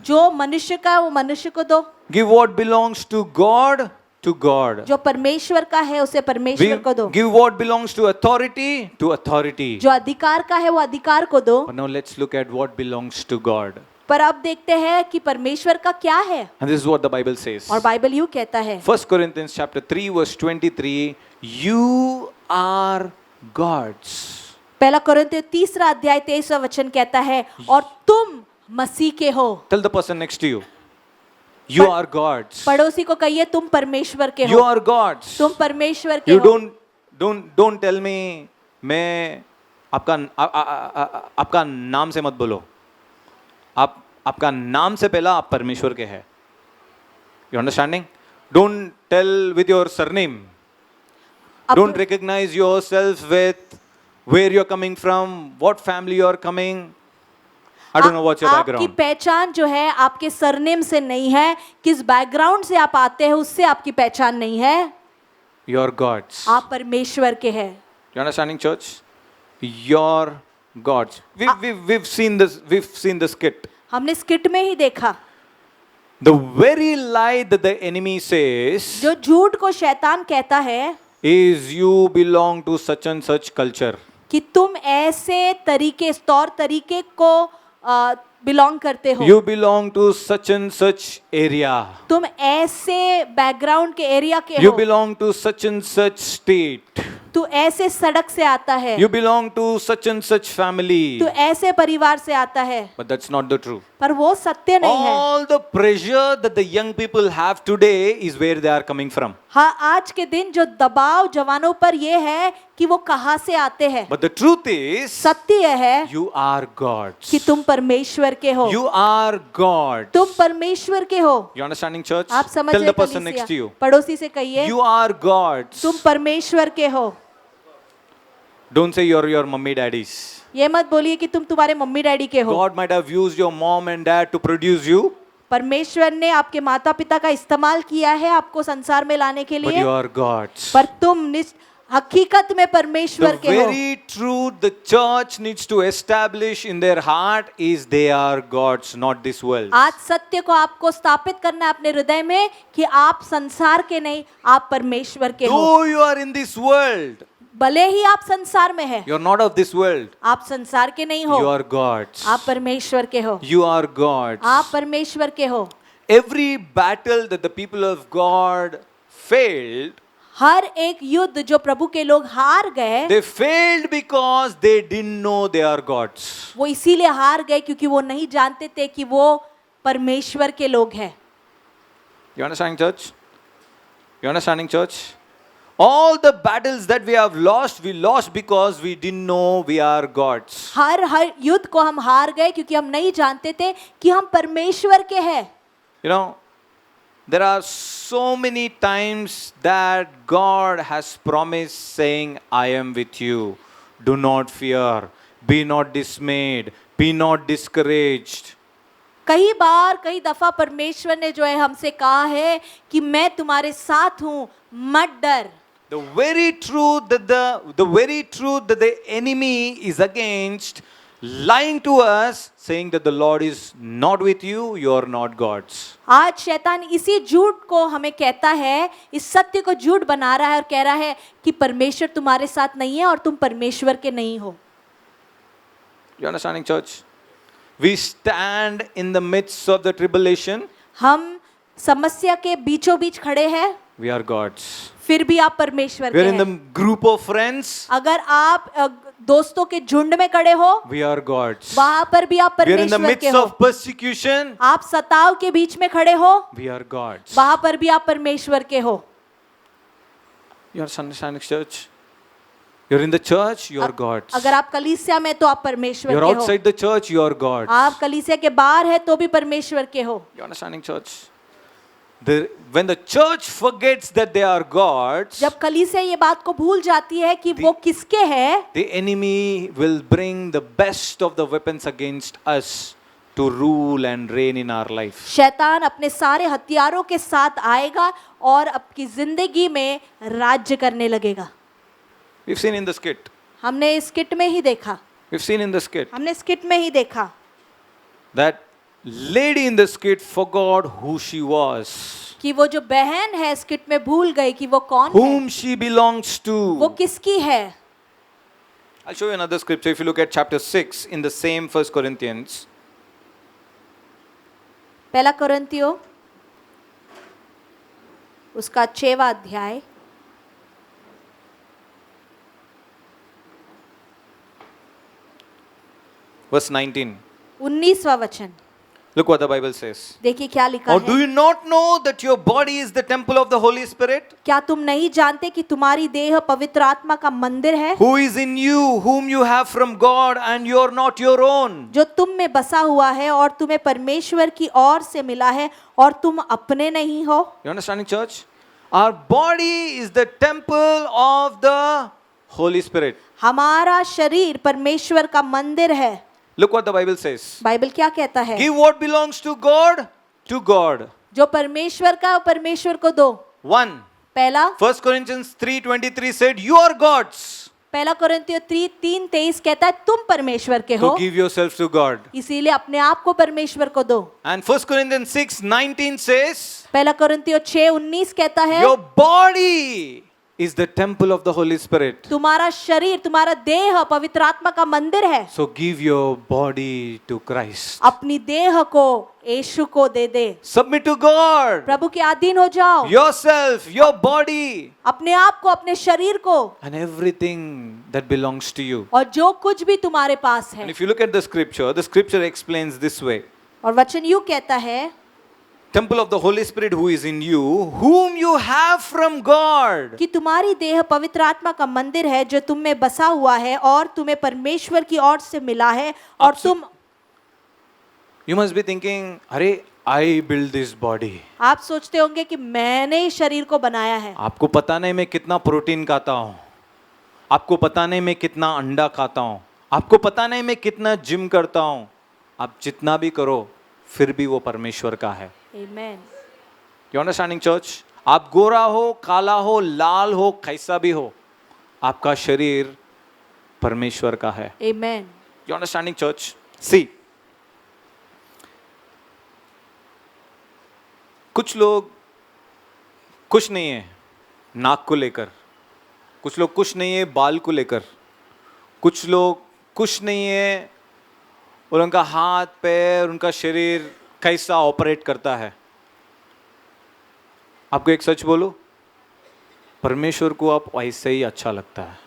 जो मनुष्य का है वो मनुष्य को दो, give what belongs to God, जो परमेश्वर का है उसे परमेश्वर को दो, give what belongs to authority, जो अधिकार का है वो अधिकार को दो। But now let's look at what belongs to God. पर अब देखते हैं कि परमेश्वर का क्या है, And this is what the Bible says. और बाइबल यूं कहता है 1 Corinthians chapter 3 verse 23, you are God's. पहला कोरिन्थियों 3 वचन कहता है, और तुम मसीह के हो। Tell the person next to you, you are God's. पड़ोसी को कहिए तुम परमेश्वर के You हो, are God's. तुम परमेश्वर के You हो। don't tell me, मैं आपका नाम से मत बोलो, आपका नाम से पहला आप परमेश्वर के हैं। You understanding? Don't tell with your surname. Don't recognize yourself with where you're coming from, what family you're coming. I don't know what's your आपकी background. पहचान जो है आपके सरनेम से नहीं है, किस बैकग्राउंड से आप आते हैं उससे आपकी पहचान नहीं है। You're God's. आप परमेश्वर के हैं। You understanding, church? You're God's. We've seen this skit. हमने स्किट में ही देखा, The very lie that the enemy says जो झूठ को शैतान कहता है is you belong to such and such culture. कि तुम ऐसे तरीके, तौर तरीके को बिलोंग करते हो, You belong to such and such area. तुम ऐसे बैकग्राउंड के एरिया के You हो, belong to such and such state. तू ऐसे सड़क से आता है, You belong to such and such family. तू ऐसे परिवार से आता है। But that's not the truth. पर वो सत्य नहीं है। All the pressure that the young people have today is where they are coming from. हाँ, आज के दिन जो दबाव जवानों पर ये है कि वो कहाँ से आते हैं। But the truth is, सत्य यह है you are God's. कि तुम परमेश्वर के हो, You are God. तुम परमेश्वर के हो। You understanding, church? आप समझ Tell रहे the person कलीसिया? next to you. पड़ोसी से कहिए You are God's. तुम परमेश्वर के हो। Don't say you're your mummy daddies. ये मत बोलिए कि तुम तुम्हारे मम्मी डैडी के हो। God might have used your mom and dad to produce you, परमेश्वर ने आपके माता पिता का इस्तेमाल किया है आपको संसार में लाने के but लिए, you are God's. पर तुम हकीकत में The परमेश्वर के हो। very truth the church needs to establish in their heart is they are God's, not this world. आज सत्य को आपको स्थापित करना है अपने हृदय में कि आप संसार के नहीं, आप परमेश्वर के हो। Though you are in this world, भले ही आप संसार में हैं, you're not of this world. आप संसार के नहीं हो, You are God's. आप परमेश्वर के हो। You are God's. आप परमेश्वर के हो। Every battle that the people of God failed, हर एक युद्ध जो प्रभु के लोग हार गए, they failed because they didn't know they are God's. वो इसीलिए हार गए क्योंकि वो नहीं जानते थे कि वो परमेश्वर के लोग हैं। You understanding, church? You understanding, church? All the battles that we lost because we didn't know we are God's. हर युद्ध को हम हार गए क्योंकि हम नहीं जानते थे कि हम परमेश्वर के हैं। You know, there are so many times that God has promised saying, I am with you. Do not fear. Be not dismayed. Be not discouraged. कई बार कई दफा परमेश्वर ने जो है हमसे कहा है कि मैं तुम्हारे साथ हूँ, मत डर। The very truth that the enemy is against, lying to us, saying that the Lord is not with you, you are not God's. आज शैतान इसी झूठ को हमें कहता है, इस सत्य को झूठ बना रहा है और कह रहा है कि परमेश्वर तुम्हारे साथ नहीं है और तुम परमेश्वर के नहीं हो। You understanding, church? We stand in the midst of the tribulation. हम समस्या के बीचों बीच खड़े हैं, We are God's. फिर भी आप परमेश्वर We के are in the हैं। group of friends. अगर आप दोस्तों के झुंड में खड़े हो, We are God's. वहां पर भी आप We are in the परमेश्वर के midst हो। of persecution. आप सताव के बीच में खड़े हो, We are God's. वहां पर भी आप परमेश्वर के हो। You are understanding, church? You're in the church, you are God's. अगर आप कलीसिया में तो आप परमेश्वर You're के हो, outside the church, you are God's. आप कलीसिया के बाहर है तो भी परमेश्वर के हो। You understanding, church? When the church forgets that they are God's, जब कलीसिया ये बात को भूल जाती है कि वो किसके है, the enemy will bring the best of the weapons against us to rule and reign in our life. शैतान अपने सारे हथियारों के साथ आएगा और आपकी जिंदगी में राज्य करने लगेगा। We've seen in the skit. हमने इस स्किट में ही देखा, We've seen in the skit हमने स्किट में ही देखा that lady in the skit forgot who she was, कि वो जो बहन है स्किट में भूल गई कि वो कौन है, whom she belongs वो to. किसकी है। I'll show you another scripture. If you look at chapter 6 in the same 1 Corinthians, पहला कुरिन्थियों उसका 6वां अध्याय verse 19. 19वां वचन। Look what the Bible says. देखिए क्या लिखा Or do है। you not know that your body is the temple of the Holy Spirit, क्या तुम नहीं जानते कि तुम्हारी देह पवित्र आत्मा का मंदिर है, who is in you, whom you have from God, and you are not your own? जो तुम में बसा हुआ है और तुम्हें परमेश्वर की ओर से मिला है और तुम अपने नहीं हो। You understanding, church? Our body is the temple of the Holy Spirit. हमारा शरीर परमेश्वर का मंदिर है। Look what the Bible says. Bible क्या कहता है। Give what belongs to God to God. जो परमेश्वर का वो परमेश्वर को दो। 1. पहला 1 Corinthians 3:23 said, you are God's. पहला कुरिन्थियों 3:23 कहता है तुम परमेश्वर के So हो, give yourself to God. इसीलिए अपने आप को परमेश्वर को दो। And 1 Corinthians 6:19 says, पहला कुरिन्थियों 6:19 कहता है your body is the temple of the Holy Spirit. तुम्हारा शरीर तुम्हारा देह पवित्र आत्मा का मंदिर है। So give your body to Christ. अपनी देह को यीशु को दे दे। Submit to God. प्रभु के अधीन हो जाओ। Yourself, your body, अपने आप को अपने शरीर को and everything that belongs to you. और जो कुछ भी तुम्हारे पास है। And if you look at the scripture explains this way. और वचन यूं कहता है Temple of the Holy Spirit who is in you, whom you have from God. कि तुम्हारी देह पवित्र आत्मा का मंदिर है जो तुम में बसा हुआ है और तुम्हें परमेश्वर की ओर से मिला है और तुम You must be thinking, अरे I build this body. आप सोचते होंगे कि मैंने इस शरीर को बनाया है। आपको पता नहीं मैं कितना प्रोटीन खाता हूँ, आपको पता नहीं मैं कितना अंडा खाता हूँ, आपको पता नहीं मैं कितना जिम करता हूँ। आप जितना भी करो फिर भी वो परमेश्वर का है। Amen. You understanding, church? आप गोरा हो, काला हो, लाल हो, कैसा भी हो, आपका शरीर परमेश्वर का है। Amen. You understanding, church? See, कुछ लोग कुछ नहीं है नाक को लेकर, कुछ लोग कुछ नहीं है बाल को लेकर, कुछ लोग कुछ नहीं है और उनका हाथ पैर उनका शरीर कैसा ऑपरेट करता है। आपको एक सच बोलो, परमेश्वर को आप ऐसे ही अच्छा लगता है।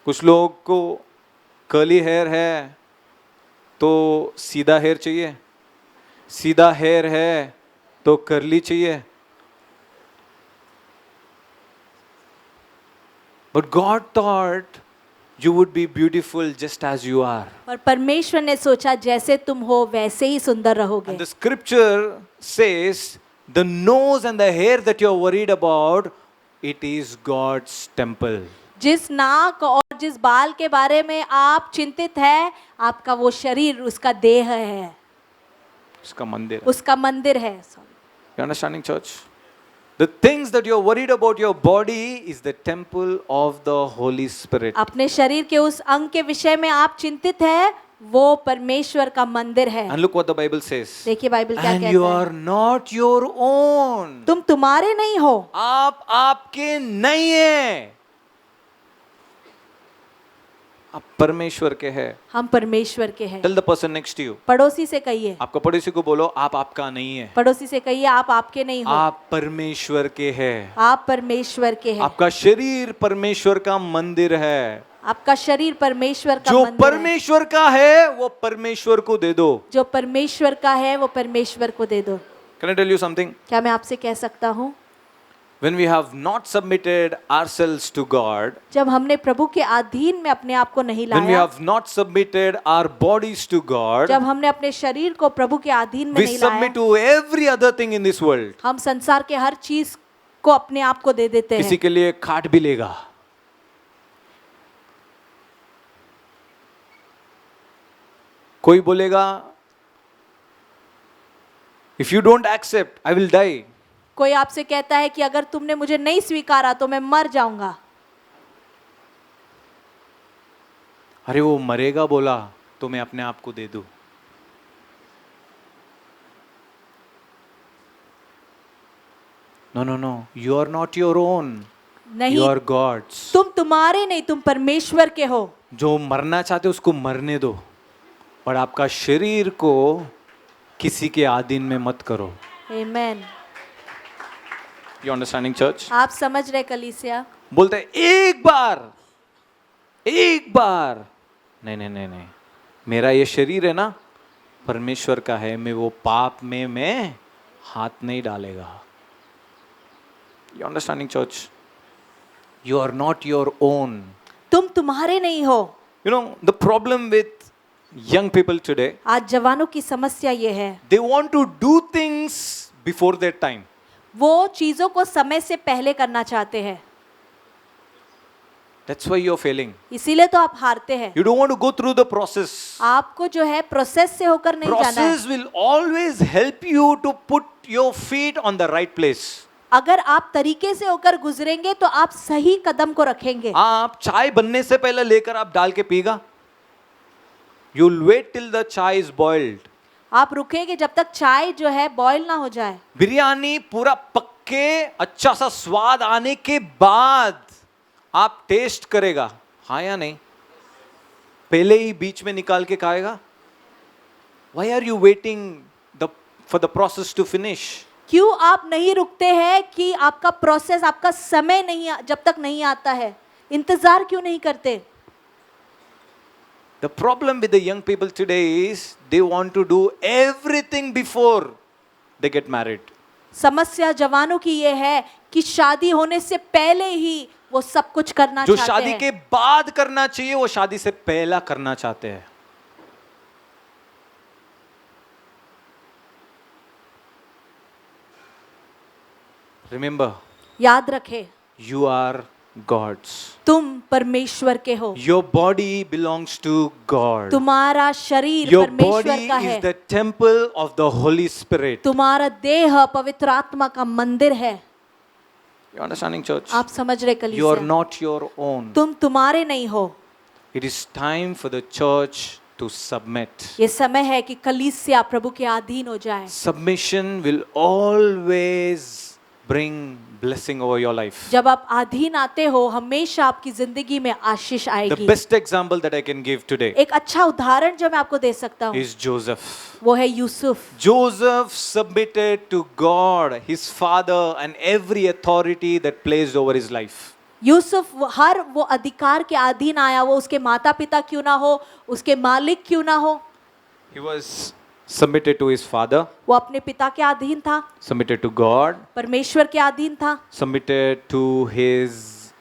कुछ लोग को कर्ली हेयर है तो सीधा हेयर चाहिए, सीधा हेयर है तो कर्ली चाहिए। But God thought you would be beautiful just as you are. और परमेश्वर ने सोचा जैसे तुम हो वैसे ही सुंदर रहोगे। And the scripture says the nose and the hair that you are worried about, it is God's temple. जिस नाक और जिस बाल के बारे में आप चिंतित है, आपका वो शरीर उसका देह है, उसका मंदिर है। उसका मंदिर है। You understanding, church? The things that you are worried about your body is the temple of the Holy Spirit. अपने शरीर के उस अंग के विषय में आप चिंतित है, वो परमेश्वर का मंदिर है। And look what the Bible says. देखिए बाइबल क्या And you कहता है। are not your own. तुम तुम्हारे नहीं हो, आप आपके नहीं हैं, आप परमेश्वर के हैं। हम परमेश्वर के हैं। Tell the person next to you. पड़ोसी से कहिए, आपका पड़ोसी को बोलो आप आपका नहीं है, पड़ोसी से कहिए आप आपके नहीं हो, आप परमेश्वर के हैं। आप परमेश्वर के हैं। आपका शरीर परमेश्वर का मंदिर है। आपका शरीर परमेश्वर का जो मंदिर है। परमेश्वर का है वो परमेश्वर को दे दो। जो परमेश्वर का है वो परमेश्वर को दे दो। Can I tell you something? क्या मैं आपसे कह सकता हूँ, When we have not submitted ourselves to God, जब हमने प्रभु के अधीन में अपने आप को नहीं when we लाया, have not submitted our bodies to God, जब हमने अपने शरीर को प्रभु के अधीन में we नहीं submit लाया, to every other thing in this world. हम संसार के हर चीज को अपने आप को दे देते किसी हैं। के लिए खाट भी लेगा, कोई बोलेगा if you don't accept I will die. कोई आपसे कहता है कि अगर तुमने मुझे नहीं स्वीकारा तो मैं मर जाऊंगा। अरे वो मरेगा बोला तो मैं अपने आप को दे दूं। No, you are not your own. नहीं, You are God's. तुम तुम्हारे नहीं, तुम परमेश्वर के हो। जो मरना चाहते उसको मरने दो, पर आपका शरीर को किसी के अधीन में मत करो. Amen. You understanding, church? आप समझ रहे कलीसिया? बोलते हैं एक बार नहीं नहीं नहीं नहीं, मेरा ये शरीर है ना परमेश्वर का है, मैं वो पाप में मैं हाथ नहीं डालेगा. You understanding, church? You are not your own. तुम तुम्हारे नहीं हो. You know, the problem with young people today, आज जवानों की समस्या ये है, they want to do things before their time. वो चीजों को समय से पहले करना चाहते हैं. That's why you're failing. इसीलिए तो आप हारते हैं. You don't want to go through the process. आपको जो है प्रोसेस से होकर नहीं जाना है. Process will always help you to put your feet on the right place. अगर आप तरीके से होकर गुजरेंगे तो आप सही कदम को रखेंगे. आप चाय बनने से पहले लेकर आप डाल के पीगा. You'll wait till the chai is boiled. आप रुकेंगे जब तक चाय जो है बॉईल ना हो जाए. बिरयानी पूरा पक्के अच्छा सा स्वाद आने के बाद आप टेस्ट करेगा, हाँ या नहीं? पहले ही बीच में निकाल के खाएगा? Why are you waiting for the process to finish? क्यों आप नहीं रुकते हैं कि आपका प्रोसेस, आपका समय नहीं जब तक नहीं आता है, इंतजार क्यों नहीं करते? The problem with the young people today is they want to do everything before they get married. समस्या जवानों की ये है कि शादी होने से पहले ही वो सब कुछ करना जो चाहते शादी हैं. के बाद करना चाहिए वो शादी से पहला करना चाहते हैं. Remember, याद रखे, you are God's. तुम परमेश्वर के हो. Your body belongs to God. तुम्हारा शरीर Your body परमेश्वर का is है. the temple of the Holy Spirit. तुम्हारा देह पवित्र आत्मा का मंदिर है. You understanding, church? आप समझ रहे You are कलीसिया? not your own. तुम तुम्हारे नहीं हो. It is time for the church to submit. ये समय है कि कलीसिया प्रभु के अधीन हो जाए. Submission will always bring blessing over your life. जब आप अधीन आते हो हमेशा आपकी जिंदगी में आशीष The आएगी. best example that I can give today एक अच्छा उदाहरण जो मैं आपको दे सकता हूँ is Joseph. वो है Yusuf. Joseph submitted to God, his father, and every authority that placed over his life. Yusuf हर वो अधिकार के अधीन आया, वो उसके माता पिता क्यों ना हो, उसके मालिक क्यों ना हो, He was submitted to his father, वो अपने पिता के अधीन था, submitted to God, परमेश्वर के अधीन था, submitted to his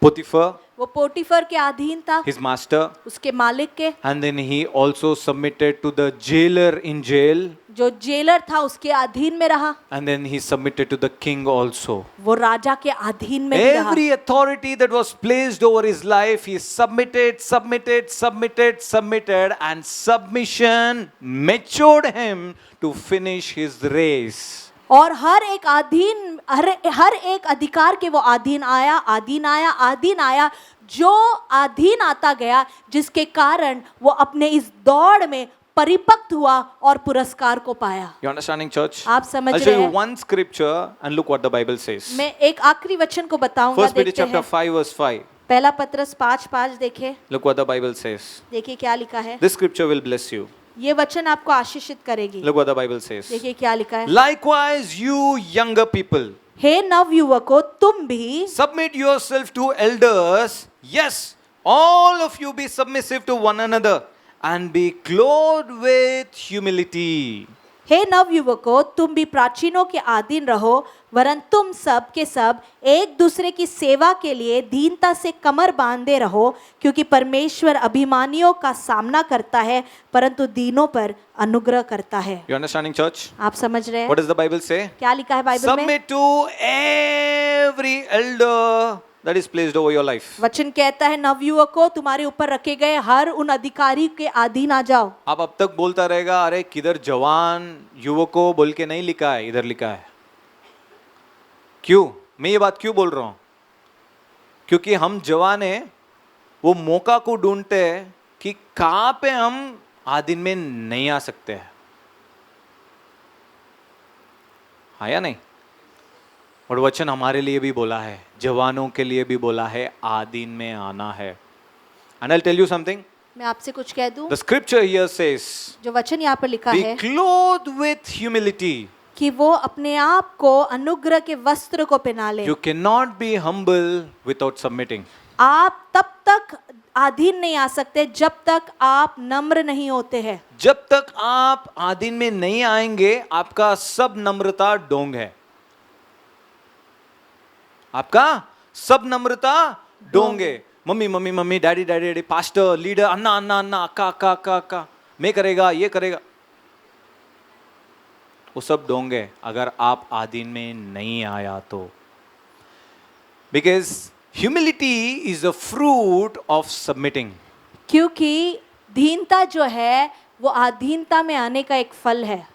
Potiphar, वो पोटीफर के अधीन था, his master, उसके मालिक के, and then he also submitted to the jailer in jail, जो जेलर था उसके अधीन में रहा, and then he submitted to the king also. वो राजा के अधीन में भी रहा. Every authority that was placed over his life, he submitted, and submission matured him to finish his race. और हर एक अधिकार के वो अधीन आया, जो अधीन आता गया, जिसके कारण वो अपने इस दौड़ में परिपक्व हुआ और पुरस्कार को पाया. You understanding, church? आप समझ I'll show रहे you हैं? one scripture and look what the Bible says. मैं एक आखिरी वचन को बताऊंगा. First Peter देखते chapter हैं. 5 verse 5. पहला पत्रस 5:5 देखें. Look what the Bible says. देखिए क्या लिखा है. This scripture will bless you. ये वचन आपको आशीषित करेगी. Look what the Bible says. देखिए क्या लिखा है. Likewise, you younger people, हे नवयुवकों, तुम भी submit yourself to elders. Yes, all of you be submissive to one another and be clothed with humility. हे नवयुवकों, तुम भी प्राचीनों के अधीन रहो, वरन तुम सब के सब एक दूसरे की सेवा के लिए दीनता से कमर बांधे रहो, क्योंकि परमेश्वर अभिमानियों का सामना करता है परंतु दीनों पर अनुग्रह करता है. You understanding, church? आप समझ रहे हैं? What does the Bible say? क्या लिखा है बाइबल में? Submit to every elder that is placed over your life. वचन कहता है नवयुवकों, तुम्हारे ऊपर रखे गए हर उन अधिकारी के अधीन आ जाओ. आप अब तक बोलता रहेगा, अरे किधर जवान युवकों बोल के नहीं लिखा है, इधर लिखा है. क्यों? मैं ये बात क्यों बोल रहा हूं? क्योंकि हम जवान हैं, वो मौका को ढूंढते हैं कि कहां पे हम आधीन में नहीं आ सकते हैं. हाँ या नहीं? और वचन हमारे लिए भी बोला है, जवानों के लिए भी बोला है, आधीन में आना है. And I tell you something, मैं आपसे कुछ कह दूं, The scripture here says, जो वचन यहाँ पर लिखा be है clothed with humility. कि वो अपने आप को अनुग्रह के वस्त्र को पहना ले। You cannot be humble without submitting. आप तब तक अधीन नहीं आ सकते जब तक आप नम्र नहीं होते हैं। जब तक आप आधीन में नहीं आएंगे, आपका सब नम्रता डोंग है। आपका सब नम्रता डोंग है। Mummy mummy mummy, daddy daddy daddy, pastor, leader, अन्ना अन्ना अन्ना, अक्का अक्का अक्का अक्का, मैं करेगा, ये करेगा, वो सब डोंग है अगर आप आधीन में नहीं आया तो। Because humility is a fruit of submitting. क्योंकि दीनता जो है वो अधीनता में आने का एक फल है।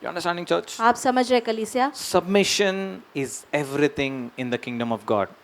You understanding, church? आप समझ रहे कलीसिया? Submission is everything in the kingdom of God.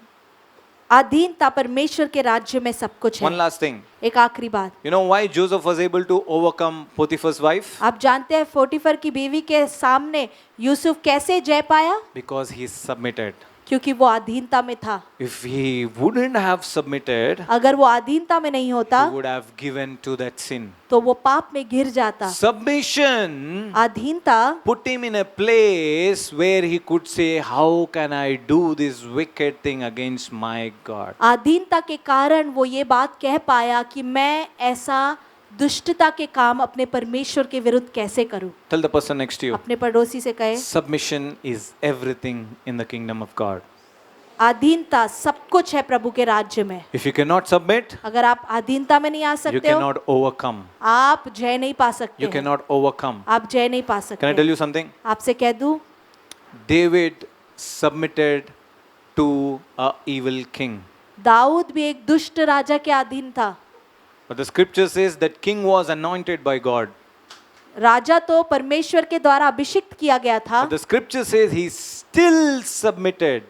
अधीनता परमेश्वर के राज्य में सब कुछ One है। last thing. एक आखिरी बात, You know why Joseph was able to overcome Potiphar's wife? आप जानते हैं पोटीफर की बीवी के सामने यूसुफ कैसे जय पाया? Because he submitted. क्योंकि वो अधीनता में था। If he wouldn't have submitted, अगर वो अधीनता में नहीं होता he would have given to that sin. तो वो पाप में गिर जाता। Submission अधीनता put him in a place where he could say, how can I do this wicked thing against my God? अधीनता के कारण वो ये बात कह पाया कि मैं ऐसा दुष्टता के काम अपने परमेश्वर के विरुद्ध कैसे करूं। Tell the person next to you. अपने पड़ोसी से कहे, Submission is everything in the kingdom of God. अधीनता सब कुछ है प्रभु के राज्य में। If you cannot submit, अगर आप अधीनता में नहीं आ you सकते हो, cannot overcome. आप जय नहीं पा सकते You हैं। cannot overcome. आप जय नहीं पा Can I सकते। tell you something? आपसे कह दूं, David submitted to a evil king. Dawood भी एक दुष्ट राजा के अधीन था। But the scripture says that king was anointed by God. राजा तो परमेश्वर के द्वारा अभिषिक्त किया गया था, But the scripture says he still submitted.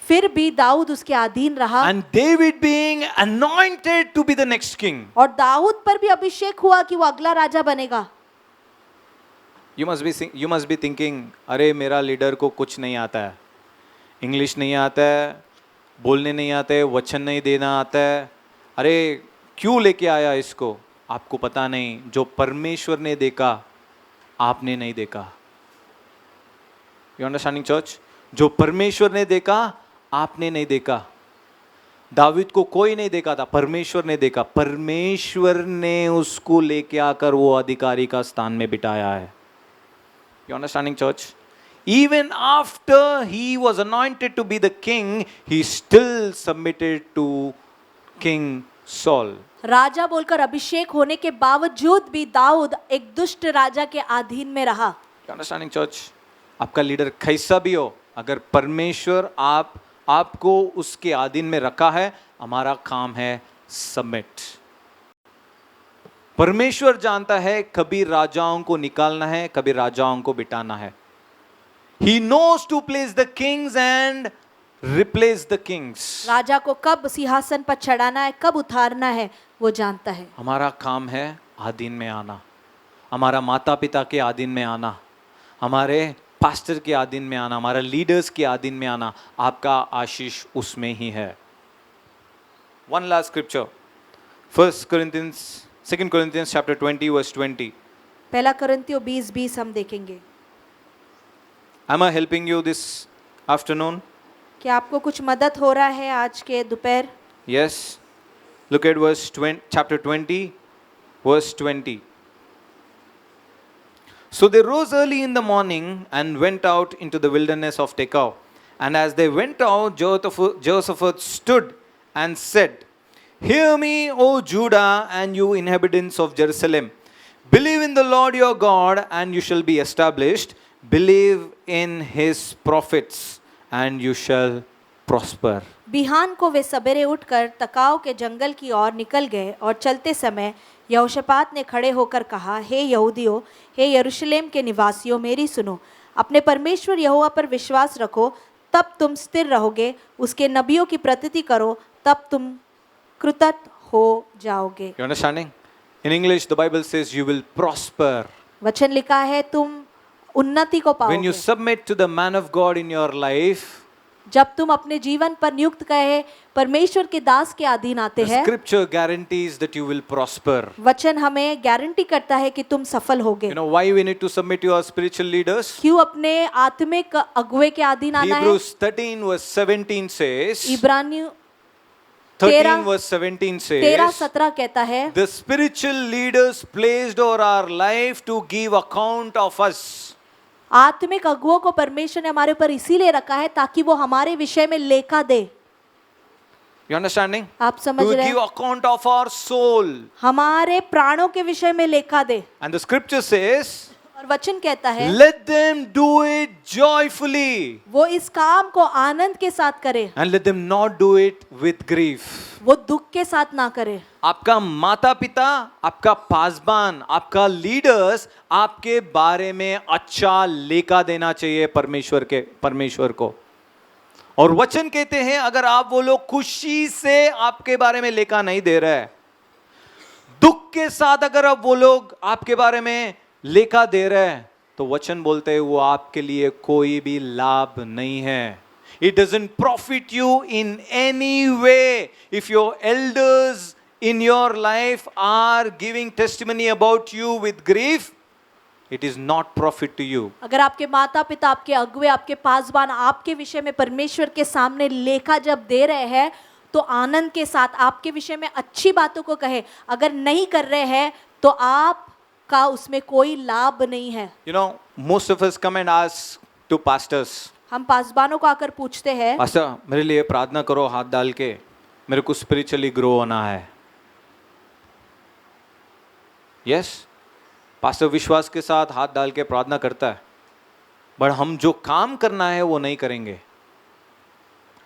फिर भी दाऊद उसके अधीन रहा। And David being anointed to be the next king. और दाऊद पर भी अभिषेक हुआ कि वो अगला राजा बनेगा। You must be thinking, अरे मेरा लीडर को कुछ नहीं आता है, इंग्लिश नहीं आता है, बोलने नहीं आता है, वचन नहीं देना आता है, अरे क्यों लेके आया इसको? आपको पता नहीं, जो परमेश्वर ने देखा आपने नहीं देखा। You understanding church? जो परमेश्वर ने देखा आपने नहीं देखा। दावीद को कोई नहीं देखा था, परमेश्वर ने देखा। परमेश्वर ने उसको लेके आकर वो अधिकारी का स्थान में बिठाया है। You understanding church? Even after he was anointed to be the king, he still submitted to King Saul. राजा बोलकर अभिषेक होने के बावजूद भी दाऊद एक दुष्ट राजा के अधीन में रहा। You understanding church? आपका लीडर कैसा भी हो, अगर परमेश्वर आपको उसके अधीन में रखा है, हमारा काम है सबमिट। परमेश्वर जानता है कभी राजाओं को निकालना है, कभी राजाओं को बिठाना है। He knows to place the kings and replace the kings. राजा को कब सिंहासन पर चढ़ाना है, कब उतारना है, वो जानता है। हमारा काम है अधीन में आना, हमारा माता पिता के अधीन में आना, हमारे पास्टर के अधीन में आना, हमारे लीडर्स के अधीन में आना। आपका आशीष उसमें ही है। One last scripture, 2 Corinthians chapter 20 verse 20. पहला कोरिन्थियों 20:20 हम देखेंगे। Am I helping you this afternoon? क्या आपको कुछ मदद हो रहा है आज के दोपहर? Yes. Look at chapter 20 verse 20. So they rose early in the morning and went out into the wilderness of Tekoa. And as they went out, Jehoshaphat stood and said, Hear me, O Judah, and you inhabitants of Jerusalem. Believe in the Lord your God, and you shall be established. Believe in his prophets, and you shall prosper. बिहान को वे सवेरे उठकर तकाओ के जंगल की ओर निकल गए और चलते समय यहोशापात ने खड़े होकर कहा, हे यहूदियों, हे यरूशलेम के निवासियों, मेरी सुनो। अपने परमेश्वर यहोवा पर विश्वास रखो, तब तुम स्थिर रहोगे। उसके नबियों की प्रतीति करो, तब तुम कृतज्ञ हो जाओगे। You understanding? In English, the Bible says you will prosper. वचन लिखा है तुम उन्नति को When you पाओगे। submit to the man of God in your life, जब तुम अपने जीवन पर नियुक्त कहे परमेश्वर के दास के अधीन आते The हैं, scripture guarantees that you will prosper. वचन हमें गारंटी करता है कि तुम सफल होगे। You know why we need to submit to our spiritual leaders? क्यों अपने आत्मिक अगुवे के अधीन आना है? Hebrews 13 verse 17 says, इब्रानियों 13 verse 17 13 says, 17 कहता है, the spiritual leaders placed over our life to give account of us. आत्मिक अगुवों को परमेश्वर ने हमारे ऊपर इसीलिए रखा है ताकि वो हमारे विषय में लेखा दे। You understanding? आप समझ To रहे give हैं? account of our soul. हमारे प्राणों के विषय में लेखा दे। And the scripture says, और वचन कहता है, let them do it joyfully वो इस काम को आनंद के साथ करे, and let them not do it with grief. वो दुख के साथ ना करे। आपका माता पिता, आपका पासबान, आपका लीडर्स आपके बारे में अच्छा लेखा देना चाहिए परमेश्वर को। और वचन कहते हैं अगर आप वो लोग खुशी से आपके बारे में लेखा नहीं दे रहे, दुख के साथ अगर अब वो लोग आपके बारे में लेखा दे रहे हैं, तो वचन बोलते हैं वो आपके लिए कोई भी लाभ नहीं है। It doesn't profit you in any way. If your elders in your life are giving testimony about you with grief, it is not profit to you. अगर आपके माता पिता, आपके अगुवे, आपके पासबान आपके विषय में परमेश्वर के सामने लेखा जब दे रहे हैं, तो आनंद के साथ आपके विषय में अच्छी बातों को कहे। अगर नहीं कर रहे हैं तो आपका उसमें कोई लाभ नहीं है। You know, most of us come and ask to pastors, हम पासबानों को आकर पूछते हैं, पास्टर मेरे लिए प्रार्थना करो हाथ डाल के, मेरे को स्पिरिचुअली ग्रो होना है। यस, पास्टर विश्वास के साथ हाथ डाल के प्रार्थना करता है, बट हम जो काम करना है वो नहीं करेंगे।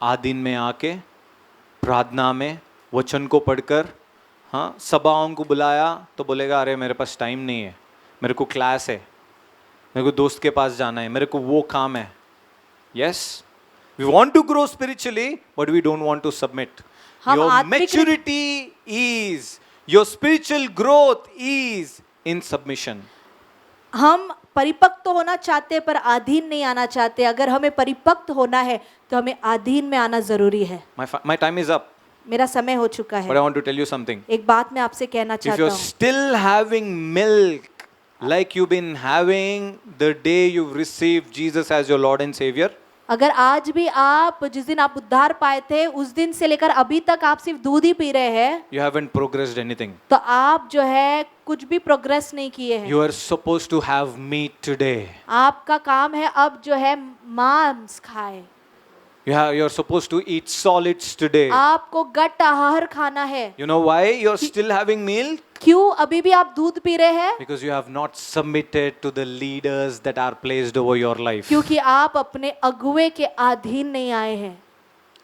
आदिन में आके प्रार्थना में वचन को पढ़कर, हाँ, सभाओं को बुलाया तो बोलेगा अरे मेरे पास टाइम नहीं है, मेरे को क्लास है, मेरे को दोस्त के पास जाना है, मेरे को वो काम है। Yes, we want to grow spiritually, but we don't want to submit. हम Your आत्मिक maturity is, your spiritual growth is in submission. हम परिपक्व तो होना चाहते हैं पर अधीन नहीं आना चाहते। अगर हमें परिपक्व होना है तो हमें अधीन में आना जरूरी है। My time is up, मेरा समय हो चुका but है। I want to tell you something. एक बात मैं आपसे कहना If चाहता you're हूँ, still having milk like you've been having the day you've received Jesus as your Lord and Savior, अगर आज भी आप जिस दिन आप उद्धार पाए थे उस दिन से लेकर अभी तक आप सिर्फ दूध ही पी रहे हैं, you haven't progressed anything. तो आप जो है कुछ भी प्रोग्रेस नहीं किए हैं। You are supposed to have meat today. आपका काम है अब जो है मांस खाए। You're supposed to eat solids today. आपको गट आहार खाना है। You know why you're still having milk? क्यों अभी भी आप दूध पी रहे हैं? Because you have not submitted to the leaders that are placed over your life. क्योंकि आप अपने अगुवे के अधीन नहीं आए हैं।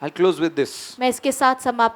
I'll close with this. मैं इसके साथ समाप्त